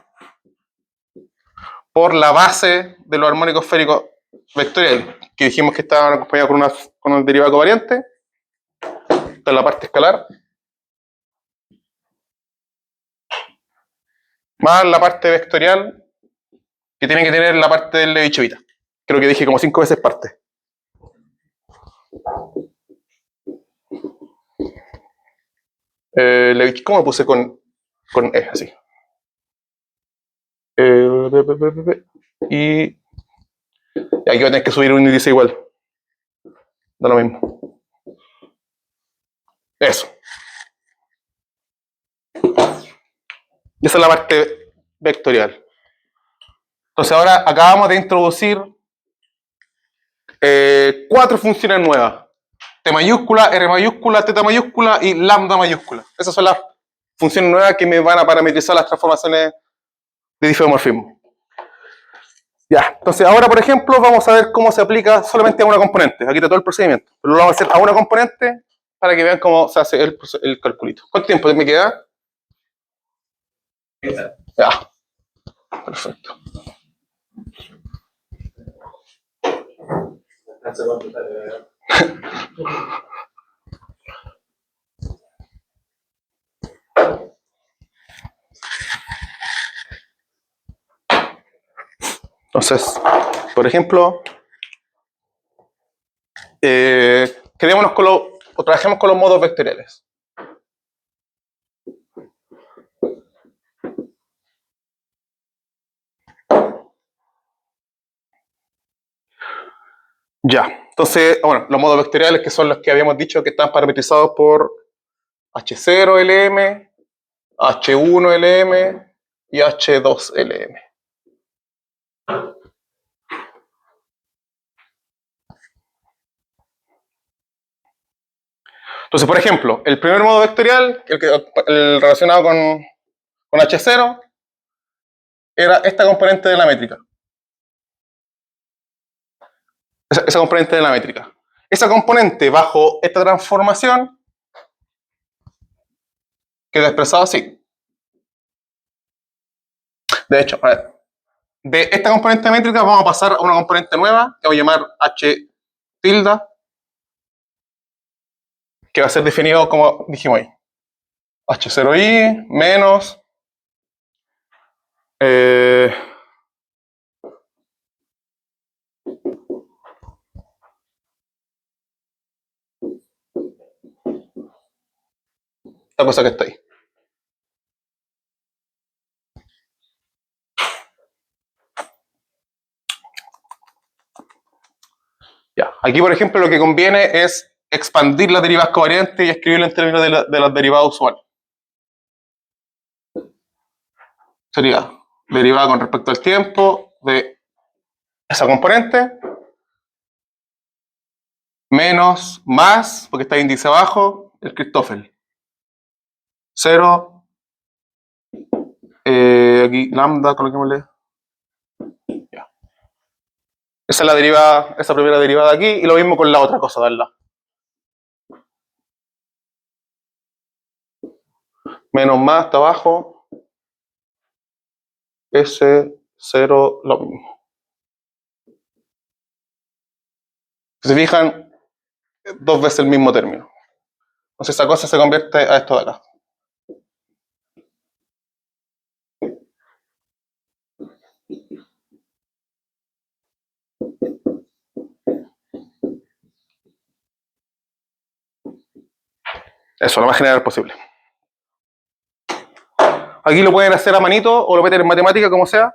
B: por la base de los armónicos esféricos vectoriales, que dijimos que estaban acompañados con un derivado covariante. Esta es la parte escalar. más la parte vectorial que tiene que tener la parte del Levi-Civita. Creo que dije como 5 veces parte. ¿Cómo puse con E? Así. Y aquí voy a tener que subir un índice igual. Da lo mismo. Eso. Y esa es la parte vectorial. Entonces ahora acabamos de introducir 4 funciones nuevas. T mayúscula, R mayúscula, teta mayúscula y lambda mayúscula. Esas son las funciones nuevas que me van a parametrizar las transformaciones de difeomorfismo. Ya, entonces ahora por ejemplo vamos a ver cómo se aplica solamente a una componente. Aquí está todo el procedimiento. Pero lo vamos a hacer a una componente para que vean cómo se hace el calculito. ¿Cuánto tiempo me queda? Ya. Perfecto. Entonces, por ejemplo, quedémonos con o trabajemos con los modos vectoriales. Ya, entonces, bueno, los modos vectoriales que son los que habíamos dicho que están parametrizados por H0LM, H1LM y H2LM. Entonces, por ejemplo, el primer modo vectorial, el relacionado con H0, era esta componente de la métrica. Esa componente de la métrica. Esa componente bajo esta transformación queda expresada así. De hecho, a ver, de esta componente métrica vamos a pasar a una componente nueva que voy a llamar H tilde, que va a ser definido como dijimos ahí. H0i menos esta cosa que está ahí. Ya. Aquí, por ejemplo, lo que conviene es expandir las derivas covariantes y escribirlo en términos de las derivadas usuales. Sería derivada con respecto al tiempo de esa componente menos más, porque está índice abajo, el Christoffel. 0, aquí lambda, coloquémosle. Ya. Esa es la derivada, esa primera derivada aquí, y lo mismo con la otra cosa de al lado. Menos más hasta abajo, S0, lo mismo. Si se fijan, 2 veces el mismo término. Entonces esa cosa se convierte a esto de acá. Eso, lo más general posible. Aquí lo pueden hacer a manito o lo meten en matemática, como sea.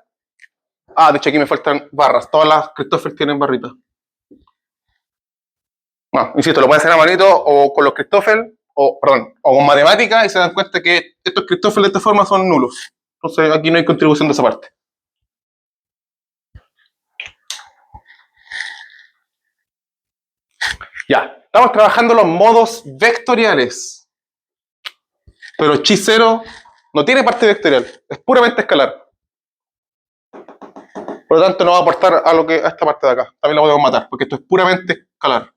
B: Ah, de hecho aquí me faltan barras. Todas las Christoffel tienen barritas. No, insisto, lo pueden hacer a manito o con los Christoffel, o con matemática y se dan cuenta que estos Christoffel de esta forma son nulos. Entonces aquí no hay contribución de esa parte. Ya, estamos trabajando los modos vectoriales. Pero chi0 no tiene parte vectorial, es puramente escalar. Por lo tanto, no va a aportar a esta parte de acá. También lo podemos matar, porque esto es puramente escalar.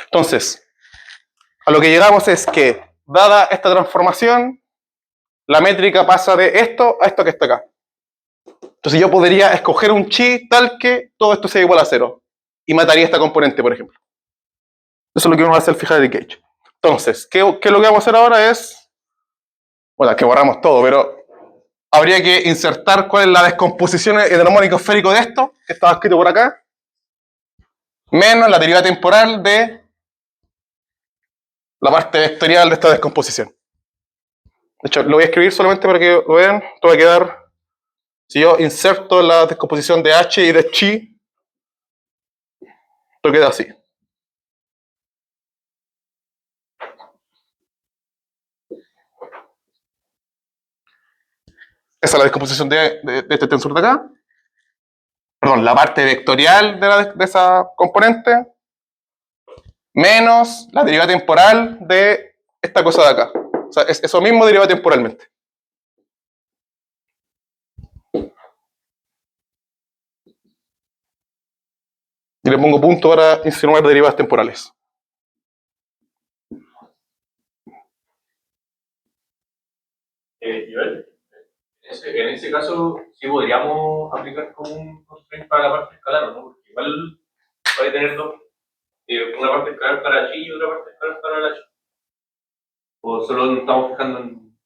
B: Entonces, a lo que llegamos es que, dada esta transformación, la métrica pasa de esto a esto que está acá. Entonces yo podría escoger un chi tal que todo esto sea igual a 0. Y mataría esta componente, por ejemplo. Eso es lo que uno va a hacer al fijar el gauge. Entonces, ¿qué es lo que vamos a hacer ahora? Bueno, que borramos todo, pero habría que insertar cuál es la descomposición en el armónico esférico de esto, que estaba escrito por acá, menos la derivada temporal de la parte vectorial de esta descomposición. De hecho, lo voy a escribir solamente para que lo vean. Esto va a quedar, si yo inserto la descomposición de H y de chi, esto queda así. Esa es la descomposición de este tensor de acá. Perdón, la parte vectorial de esa componente, menos la derivada temporal de esta cosa de acá. O sea, es eso mismo derivado temporalmente. Y le pongo punto para insinuar derivadas temporales.
C: Joel, en ese caso, sí podríamos aplicar como un constraint para la parte escalar, ¿no? Porque igual va a tener dos, una parte escalar para H y otra parte escalar para la H. O solo nos estamos fijando en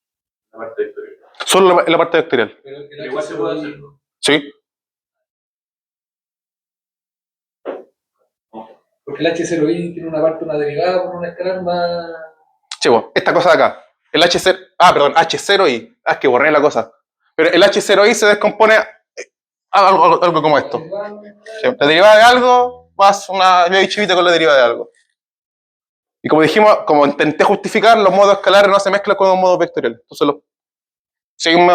C: la parte vectorial.
B: Solo en la parte vectorial.
A: Pero el
C: Pero igual se puede hacer, ¿no?
B: Sí.
A: Porque el H0i tiene una derivada por una escalar más.
B: Sí, bueno, esta cosa de acá. El H0, perdón, H0i. Es que borré la cosa. Pero el H0i se descompone algo como esto. Sí, la derivada de algo más una chivita con la derivada de algo. Y como dijimos, como intenté justificar, los modos escalares no se mezclan con los modos vectoriales. Entonces, si hay un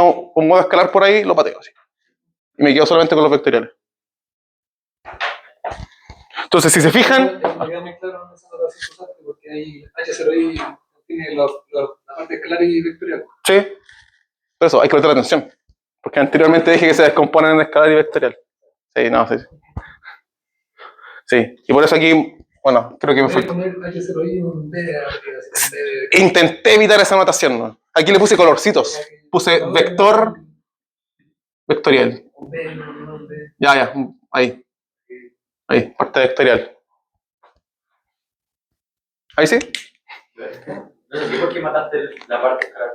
B: modo escalar por ahí, lo pateo así. Y me quedo solamente con los vectoriales. Entonces, si se fijan.
A: Me queda muy claro en esa notación porque hay H0i tiene la parte escalar y vectorial.
B: Sí. Por eso hay que prestar atención. Porque anteriormente dije que se descomponen en escalar y vectorial. Sí, no, sí. Sí. Y por eso aquí, bueno, creo que me faltó.
A: H0i un D.
B: Intenté evitar esa notación, ¿no? Aquí le puse colorcitos. Puse vector vectorial. Ya, ahí. Ahí, parte vectorial. ¿Ahí sí?
C: No sé, ¿por qué mataste la parte escalar?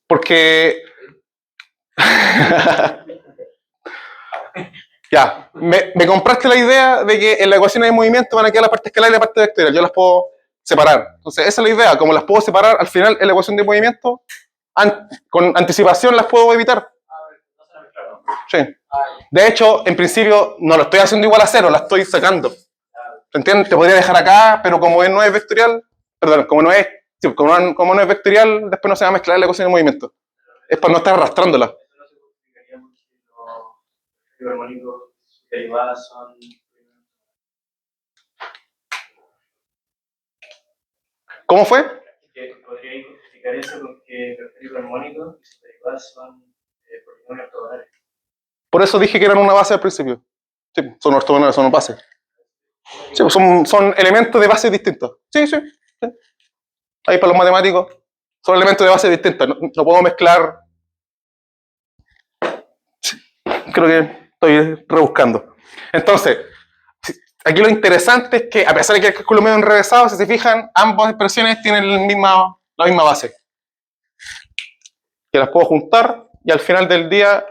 B: Porque... Ya, me compraste la idea de que en la ecuación de movimiento van a quedar la parte escalar y la parte vectorial. Yo las puedo separar. Entonces, esa es la idea. Como las puedo separar, al final en la ecuación de movimiento, con anticipación las puedo evitar. Sí. De hecho, en principio, no lo estoy haciendo igual a cero, la estoy sacando. ¿Se entiende? Te podría dejar acá, pero como no es vectorial, perdón, como no es vectorial, después no se va a mezclar la ecuación de movimiento. Es para no estar arrastrándola.
C: Los armónicos derivadas son.
B: ¿Cómo fue?
C: Que podría justificar eso con que los periodos armónicos y sus derivadas son polinomios ortogonales.
B: Por eso dije que eran una base al principio. Sí, son ortogonales, son bases. Sí, son elementos de base distintos. Sí. Ahí para los matemáticos, son elementos de base distintos. No puedo mezclar. Sí, creo que estoy rebuscando. Entonces, aquí lo interesante es que, a pesar de que el cálculo medio enrevesado, si se fijan, ambas expresiones tienen la misma base. Que las puedo juntar y al final del día,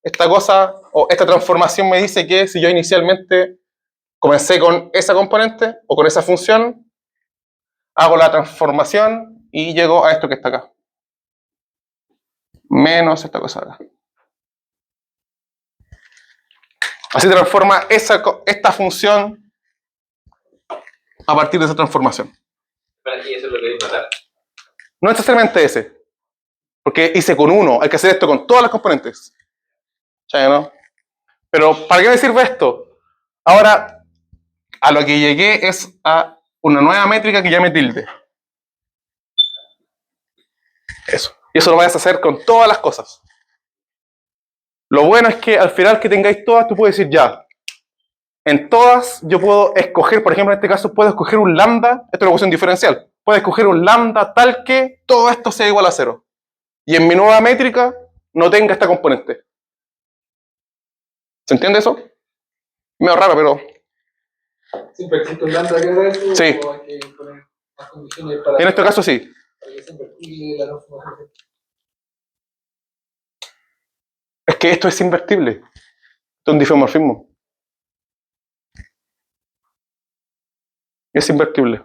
B: esta cosa o esta transformación me dice que si yo inicialmente comencé con esa componente o con esa función, hago la transformación y llego a esto que está acá. Menos esta cosa acá. Así transforma esta función a partir de esa transformación.
E: Para aquí eso es lo que queréis matar.
B: No necesariamente ese. Porque hice con uno, hay que hacer esto con todas las componentes. ¿Sí, no? Pero, ¿para qué me sirve esto? Ahora, a lo que llegué es a una nueva métrica que llame tilde. Eso. Y eso lo vais a hacer con todas las cosas. Lo bueno es que al final que tengáis todas, tú puedes decir ya. En todas yo puedo escoger, por ejemplo en este caso puedo escoger un lambda, esto es una ecuación diferencial, puedo escoger un lambda tal que todo esto sea igual a 0. Y en mi nueva métrica no tenga esta componente. ¿Se entiende eso? Medio raro, pero...
A: Siempre existe un lambda que haga eso.
B: Sí.
A: O hay que poner... más condiciones para,
B: En este caso sí.
A: para que sea invertible la transformación.
B: Es que esto es invertible. Esto es un difeomorfismo. Es invertible.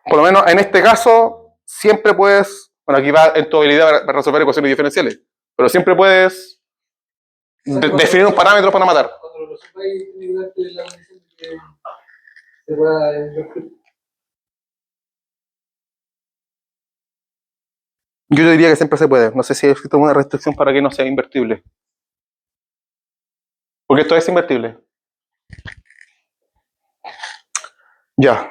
B: Por lo menos en este caso, siempre puedes. Bueno, aquí va en tu habilidad para resolver ecuaciones diferenciales. Pero siempre puedes definir un parámetro para matar.
A: Cuando lo resolváis, tiene que darte la condición de que se pueda invertir.
B: Yo diría que siempre se puede. No sé si existe alguna restricción para que no sea invertible. Porque esto es invertible. Ya.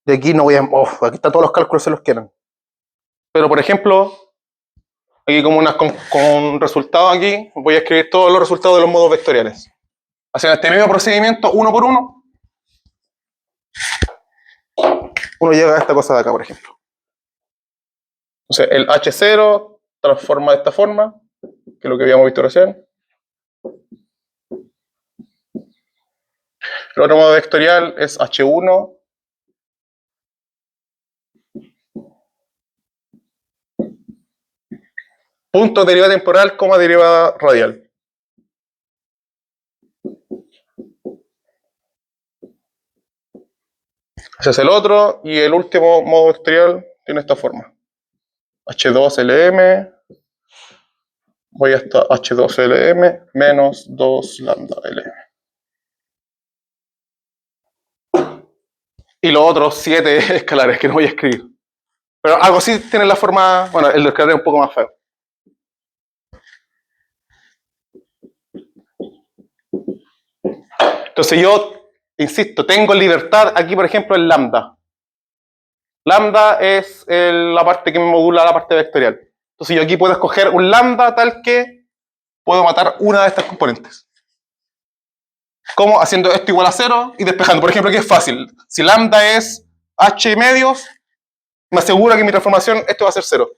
B: De aquí no voy a. Aquí están todos los cálculos se los quieran. Pero por ejemplo, aquí como con resultados aquí, voy a escribir todos los resultados de los modos vectoriales. Haciendo este mismo procedimiento, uno por uno, uno llega a esta cosa de acá, por ejemplo. Entonces, el H0 transforma de esta forma, que es lo que habíamos visto recién. El otro modo vectorial es H1. Punto derivada temporal, coma derivada radial. Ese es el otro, y el último modo vectorial tiene esta forma. H2LM, voy hasta H2LM menos 2 lambda LM. Y los otros 7 escalares que no voy a escribir. Pero algo sí tiene la forma, bueno, el escalar es un poco más feo. Entonces yo, insisto, tengo libertad aquí, por ejemplo, en lambda. Lambda es la parte que me modula la parte vectorial. Entonces yo aquí puedo escoger un lambda tal que puedo matar una de estas componentes. ¿Cómo? Haciendo esto igual a 0 y despejando. Por ejemplo, aquí es fácil. Si lambda es h medios, me asegura que mi transformación, esto va a ser 0.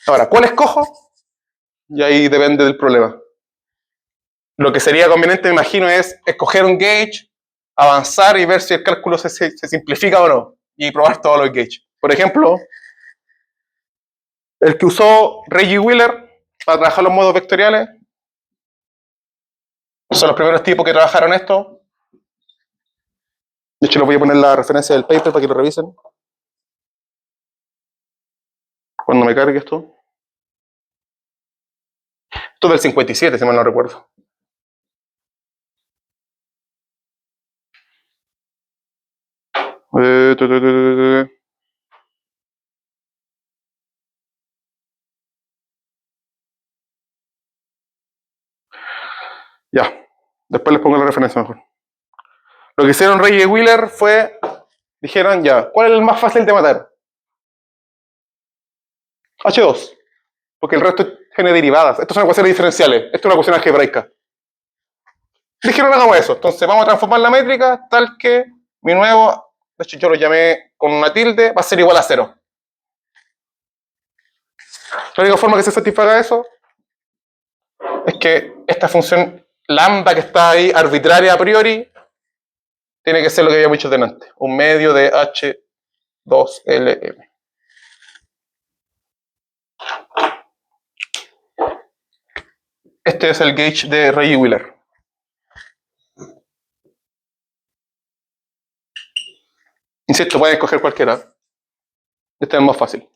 B: Ahora, ¿cuál escojo? Y ahí depende del problema. Lo que sería conveniente, me imagino, es escoger un gauge, avanzar y ver si el cálculo se simplifica o no. Y probar todos los gauges. Por ejemplo, el que usó Reggie Wheeler para trabajar los modos vectoriales. Son los primeros tipos que trabajaron esto. De hecho, les voy a poner la referencia del paper para que lo revisen. Cuando me cargue esto. Esto es del 57, si mal no recuerdo. Ya, después les pongo la referencia mejor. Lo que hicieron Rey y Wheeler fue, dijeron ya, ¿cuál es el más fácil de matar? H2, porque el resto tiene derivadas. Estas son ecuaciones diferenciales, esto es una ecuación algebraica. Dijeron hagamos eso, entonces vamos a transformar la métrica tal que mi nuevo, de hecho yo lo llamé con una tilde, va a ser igual a 0. La única forma que se satisfaga eso es que esta función lambda que está ahí arbitraria a priori tiene que ser lo que habíamos dicho delante, un medio de H2LM. Este es el gauge de Reggie Wheeler. Insisto, pueden escoger cualquiera. Este es el más fácil.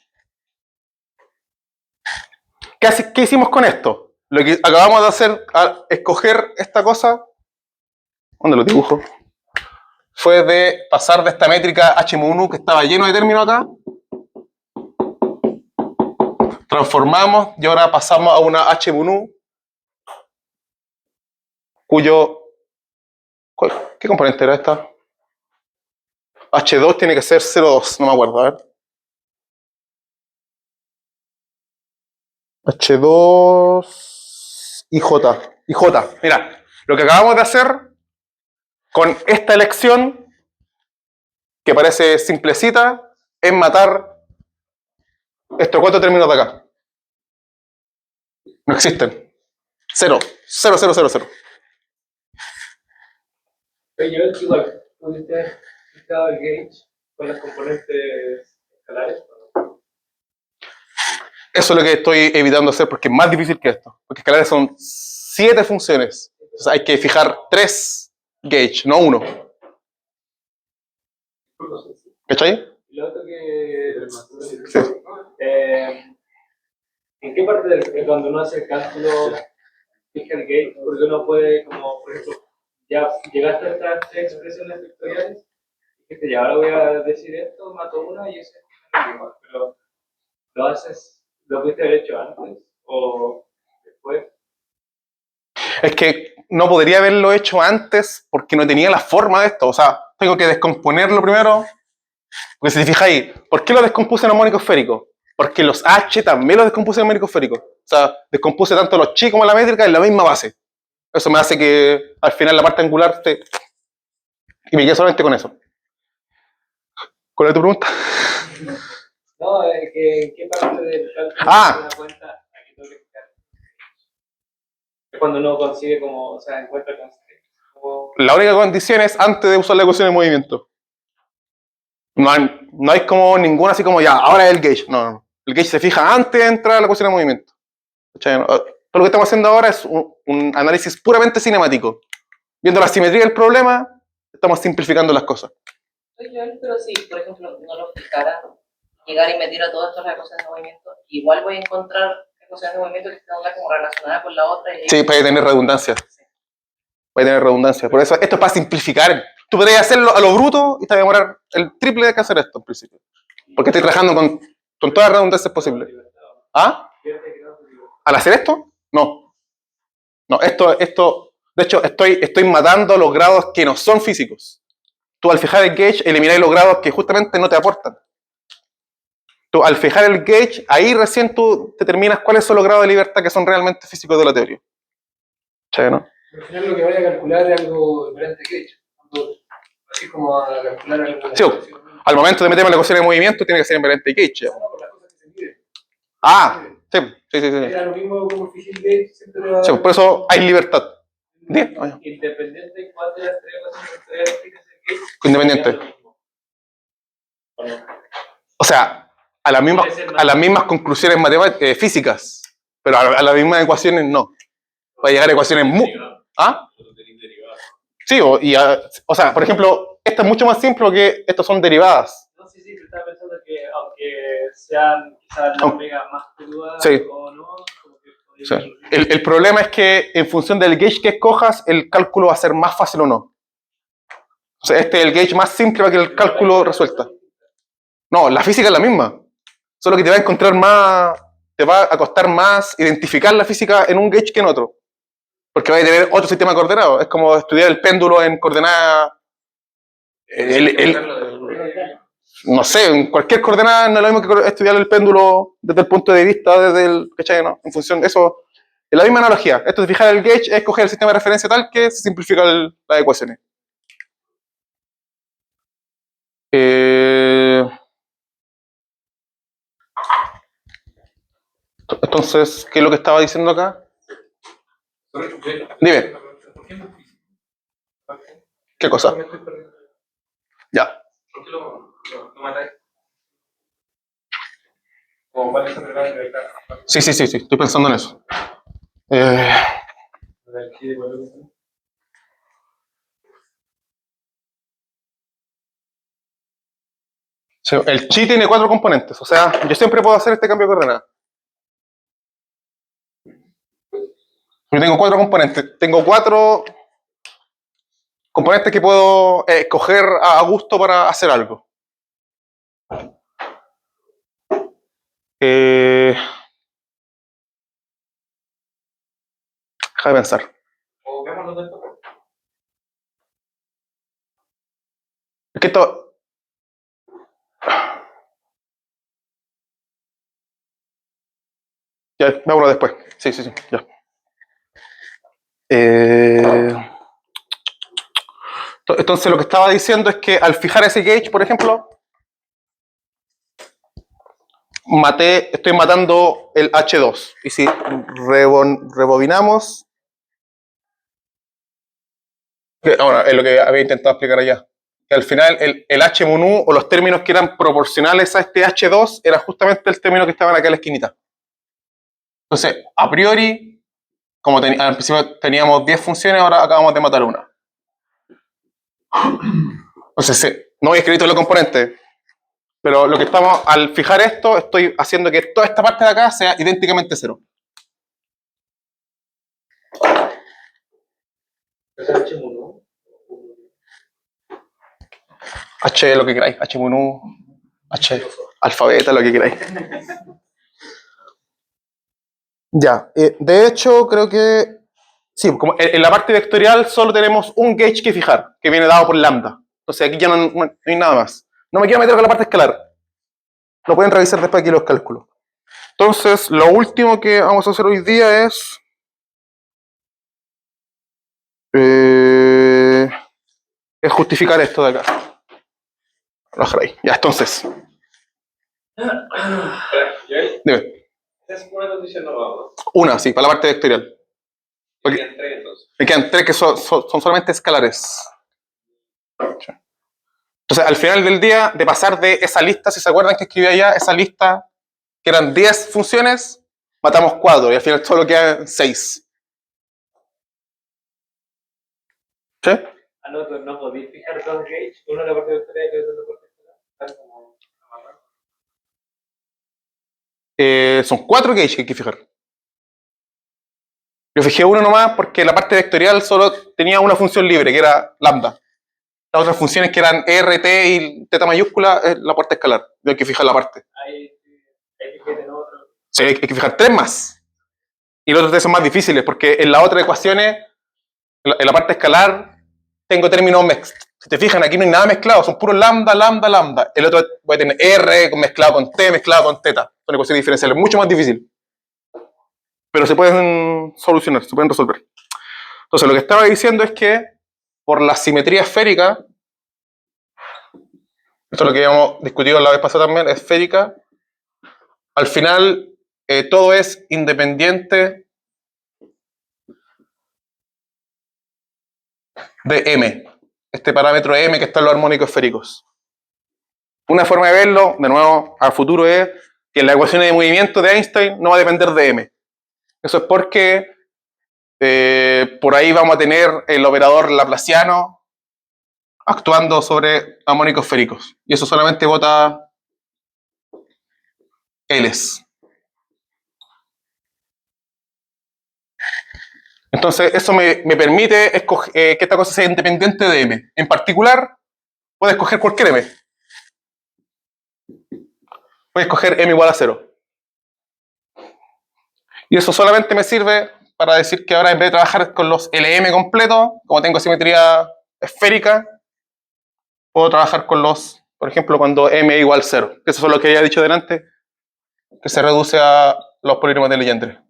B: ¿Qué hicimos con esto? Lo que acabamos de hacer al escoger esta cosa, ¿dónde lo dibujo? Fue de pasar de esta métrica H-1 que estaba lleno de términos acá, transformamos y ahora pasamos a una H-1 cuyo... ¿Qué componente era esta? H2 tiene que ser 0,2, no me acuerdo, a ver. H2 y J. Y J. Mira, lo que acabamos de hacer con esta elección, que parece simplecita, es matar estos 4 términos de acá. No existen. 0. 0, 0, 0, 0.
A: Pero yo igual pudiste haber fijado el gauge con las componentes escalares.
B: Eso es lo que estoy evitando hacer porque es más difícil que esto. Porque escalares son 7 funciones. Entonces hay que fijar 3 gauge, no 1. ¿Cachai?
A: Y lo otro que...
B: Sí.
A: ¿En qué parte cuando uno hace el cálculo fija el gauge? Porque uno puede, como por ejemplo, ya llegaste a estas 3 expresiones vectoriales, dijiste, ya ahora voy a decir esto, mato una y ese es el igual, pero ¿lo haces, lo pudiste haber hecho antes o después?
B: Es que no podría haberlo hecho antes porque no tenía la forma de esto. O sea, tengo que descomponerlo primero. Porque si te fijáis, ¿por qué lo descompuse en armónico esférico? Porque los H también los descompuse en armónico esférico. O sea, descompuse tanto los chi como la métrica en la misma base. Eso me hace que al final la parte angular esté... Y me quedé solamente con eso. ¿Cuál es tu pregunta?
A: No, ¿en qué parte del cálculo
B: Ah.
A: se da cuenta a que tengo que fijar? Es cuando uno consigue como, o sea, encuentra como...
B: La única condición es antes de usar la ecuación de movimiento. No hay como ninguna así como ya, ahora es el gauge. No. El gauge se fija antes de entrar a la ecuación de movimiento. ¿Cachai? Todo lo que estamos haciendo ahora es un análisis puramente cinemático. Viendo la simetría del problema, estamos simplificando las cosas.
F: Pero si, por ejemplo, no lo fijara, llegar y meter a todas estas ecuaciones de movimiento, igual voy a encontrar ecuaciones de movimiento que están una como relacionada con la otra. Y
B: Sí, puede tener redundancia. Puede tener redundancia. Por eso, esto es para simplificar. Tú podrías hacerlo a lo bruto y te va a demorar el triple de que hacer esto, en principio. Porque estoy trabajando con todas las redundancias posibles. ¿Ah? ¿Al hacer esto? No. No, esto, de hecho, estoy matando los grados que no son físicos. Tú al fijar el gauge, elimináis los grados que justamente no te aportan. Tú al fijar el gauge, ahí recién tú determinas cuáles son los grados de libertad que son realmente físicos de la teoría. ¿Sí, no?
A: Al final lo que vaya a calcular es algo diferente que hecho. Así como a calcular algo.
B: Sí, al momento de meterme en la ecuación de movimiento, tiene que ser en variante gauge. Ah, sí.
A: Era lo mismo como físico gauge, siempre va.
B: Sí, por eso hay libertad. Bien,
A: Independiente de cuál de las 3 ecuaciones que el gauge.
B: Independiente. O sea, a las mismas conclusiones matemáticas, físicas, pero a las mismas ecuaciones no. Va a llegar a ecuaciones muy... ¿Ah? Sí, o sea, por ejemplo, esta es mucho más simple porque estas son derivadas.
A: No, sí, pero estaba pensando que aunque sean quizás la omega más crudas
B: Sí.
A: o no, como que
B: Sí. El problema es que en función del gauge que escojas, el cálculo va a ser más fácil o no. O sea, este es el gauge más simple para que el cálculo resuelta. No, la física es la misma. Solo que te va a encontrar más, te va a costar más identificar la física en un gauge que en otro. Porque va a tener otro sistema de coordenadas. Es como estudiar el péndulo en coordenadas. No sé, en cualquier coordenada no es lo mismo que estudiar el péndulo desde el punto de vista, desde el, ¿cachai? ¿No? En función de eso, es la misma analogía. Esto de fijar el gauge es coger el sistema de referencia tal que se simplifica las ecuaciones. Entonces, ¿qué es lo que estaba diciendo acá? Dime. ¿Qué cosa? Ya.
D: ¿Por qué lo matáis?
A: como cuál es el regalo de libertad.
B: Sí, estoy pensando en eso. Sí, el chi tiene 4 componentes, o sea, yo siempre puedo hacer este cambio de coordenada. Yo tengo 4 componentes, tengo 4 componentes que puedo escoger a gusto para hacer algo. Deja de pensar.
D: O veámoslo de esto.
B: Es que esto... Ya, veámoslo después. Sí, ya. Entonces lo que estaba diciendo es que al fijar ese gauge, por ejemplo, estoy matando el H2. Y si rebobinamos, ahora es lo que había intentado explicar allá. que al final el h mun u o los términos que eran proporcionales a este h2 era justamente el término que estaban acá en la esquinita. Entonces, a priori, como al principio teníamos 10 funciones, ahora acabamos de matar una. Entonces, no voy a escribir todos los componentes, pero lo que estamos, al fijar esto, estoy haciendo que toda esta parte de acá sea idénticamente 0. H lo que queráis, H mun u, H alfabeta, lo que queráis. Ya, de hecho creo que sí, como en la parte vectorial solo tenemos un gauge que fijar, que viene dado por lambda. Entonces aquí ya no hay nada más. No me quiero meter con la parte escalar. Lo pueden revisar después aquí los cálculos. Entonces, lo último que vamos a hacer hoy día es justificar esto de acá. Lo dejaré ahí. Ya, entonces. Dime.
E: Es una condición no vamos.
B: Una, sí, para la parte vectorial.
E: Me quedan 3 entonces.
B: Me quedan 3 que son solamente escalares. Entonces, al final del día, de pasar de esa lista, si se acuerdan que escribí allá, esa lista, que eran 10 funciones, matamos 4 y al final solo quedan 6. ¿Sí?
A: No podéis fijar dos gauges, uno en la parte vectorial y otro en la parte escalar, como
B: Son 4 gauges que hay que fijar. Yo fijé uno nomás porque la parte vectorial solo tenía una función libre, que era lambda. Las otras funciones que eran R, T y teta mayúscula es la parte escalar. Hay que fijar la parte.
A: hay que fijar en otro.
B: Sí, hay que fijar 3 más. Y los otros 3 son más difíciles porque en las otras ecuaciones, en la parte escalar, tengo términos mezclados. Si te fijan, aquí no hay nada mezclado, son puros lambda, lambda, lambda. El otro voy a tener R mezclado con T, mezclado con teta. Son ecuaciones diferenciales, mucho más difícil. Pero se pueden solucionar, se pueden resolver. Entonces, lo que estaba diciendo es que por la simetría esférica, esto es lo que habíamos discutido la vez pasada también, esférica, al final todo es independiente de m, este parámetro m que está en los armónicos esféricos. Una forma de verlo, de nuevo, a futuro es que la ecuación de movimiento de Einstein no va a depender de m. Eso es porque por ahí vamos a tener el operador laplaciano actuando sobre armónicos esféricos. Y eso solamente vota L's. Entonces, eso me permite que esta cosa sea independiente de m. En particular, puedo escoger cualquier m. Voy a escoger m igual a 0. Y eso solamente me sirve para decir que ahora en vez de trabajar con los LM completos, como tengo simetría esférica, puedo trabajar con los, por ejemplo, cuando m igual 0. Eso es lo que había dicho delante, que se reduce a los polinomios de Legendre.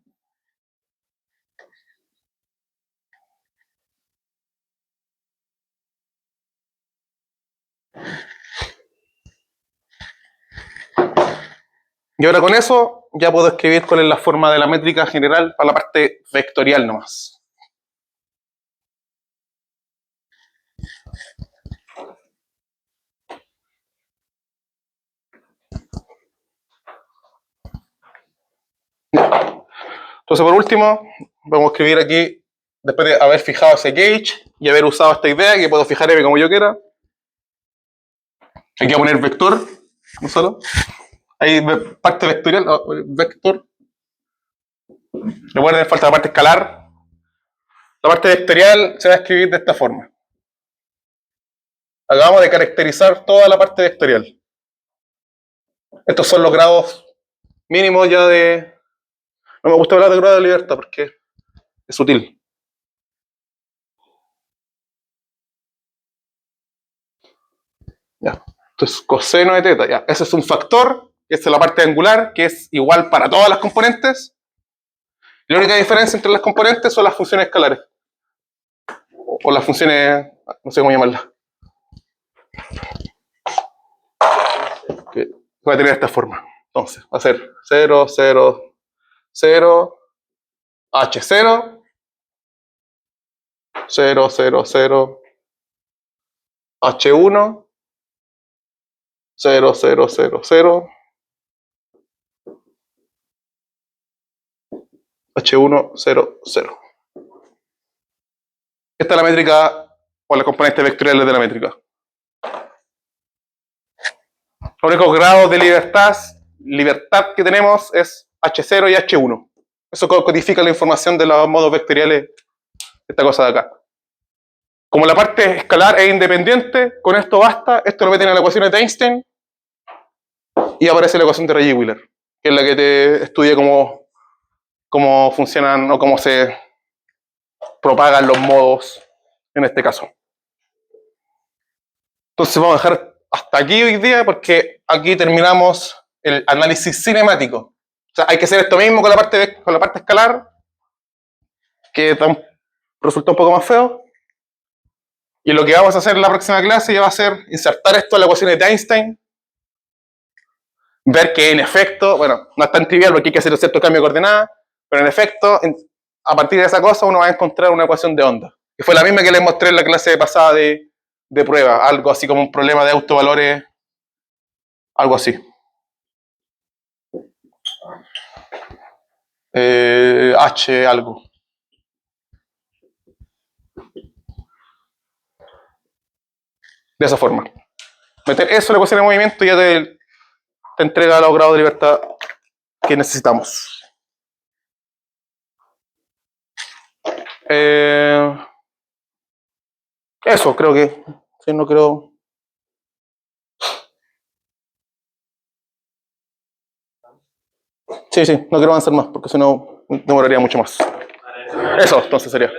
B: Y ahora con eso ya puedo escribir cuál es la forma de la métrica general para la parte vectorial nomás. Entonces, por último, vamos a escribir aquí, después de haber fijado ese gauge y haber usado esta idea, que puedo fijar m como yo quiera. Aquí voy a poner vector, no solo. Ahí parte vectorial, vector. Recuerden, falta la parte escalar. La parte vectorial se va a escribir de esta forma. Acabamos de caracterizar toda la parte vectorial. Estos son los grados mínimos ya de... No me gusta hablar de grado de libertad porque es sutil. Ya. Entonces, coseno de teta. Ya. Ese es un factor, esa es la parte angular, que es igual para todas las componentes. La única diferencia entre las componentes son las funciones escalares. O las funciones, no sé cómo llamarlas. Que va a tener esta forma. Entonces, va a ser 0, 0, 0, H0, 0, 0, 0, H1, 0, 0, 0, 0. H1, 0, 0. Esta es la métrica o la componente vectorial de la métrica. Los únicos grados de libertad que tenemos es H0 y H1. Eso codifica la información de los modos vectoriales de esta cosa de acá. Como la parte escalar es independiente, con esto basta. Esto lo meten en la ecuación de Einstein y aparece la ecuación de Rayleigh-Wheeler, que es la que te estudia cómo funcionan o cómo se propagan los modos en este caso. Entonces vamos a dejar hasta aquí hoy día porque aquí terminamos el análisis cinemático. O sea, hay que hacer esto mismo con la parte escalar, que resulta un poco más feo. Y lo que vamos a hacer en la próxima clase ya va a ser insertar esto en la ecuación de Einstein, ver que en efecto, bueno, no es tan trivial porque hay que hacer un cierto cambio de coordenadas, pero en efecto, a partir de esa cosa uno va a encontrar una ecuación de onda, que fue la misma que les mostré en la clase pasada de prueba, algo así como un problema de autovalores, algo así. H algo. De esa forma. Meter eso en la ecuación de movimiento y ya te entrega los grados de libertad que necesitamos. Eso, creo que. Sí, no creo. Sí, no quiero avanzar más porque si no demoraría mucho más. Eso, entonces sería.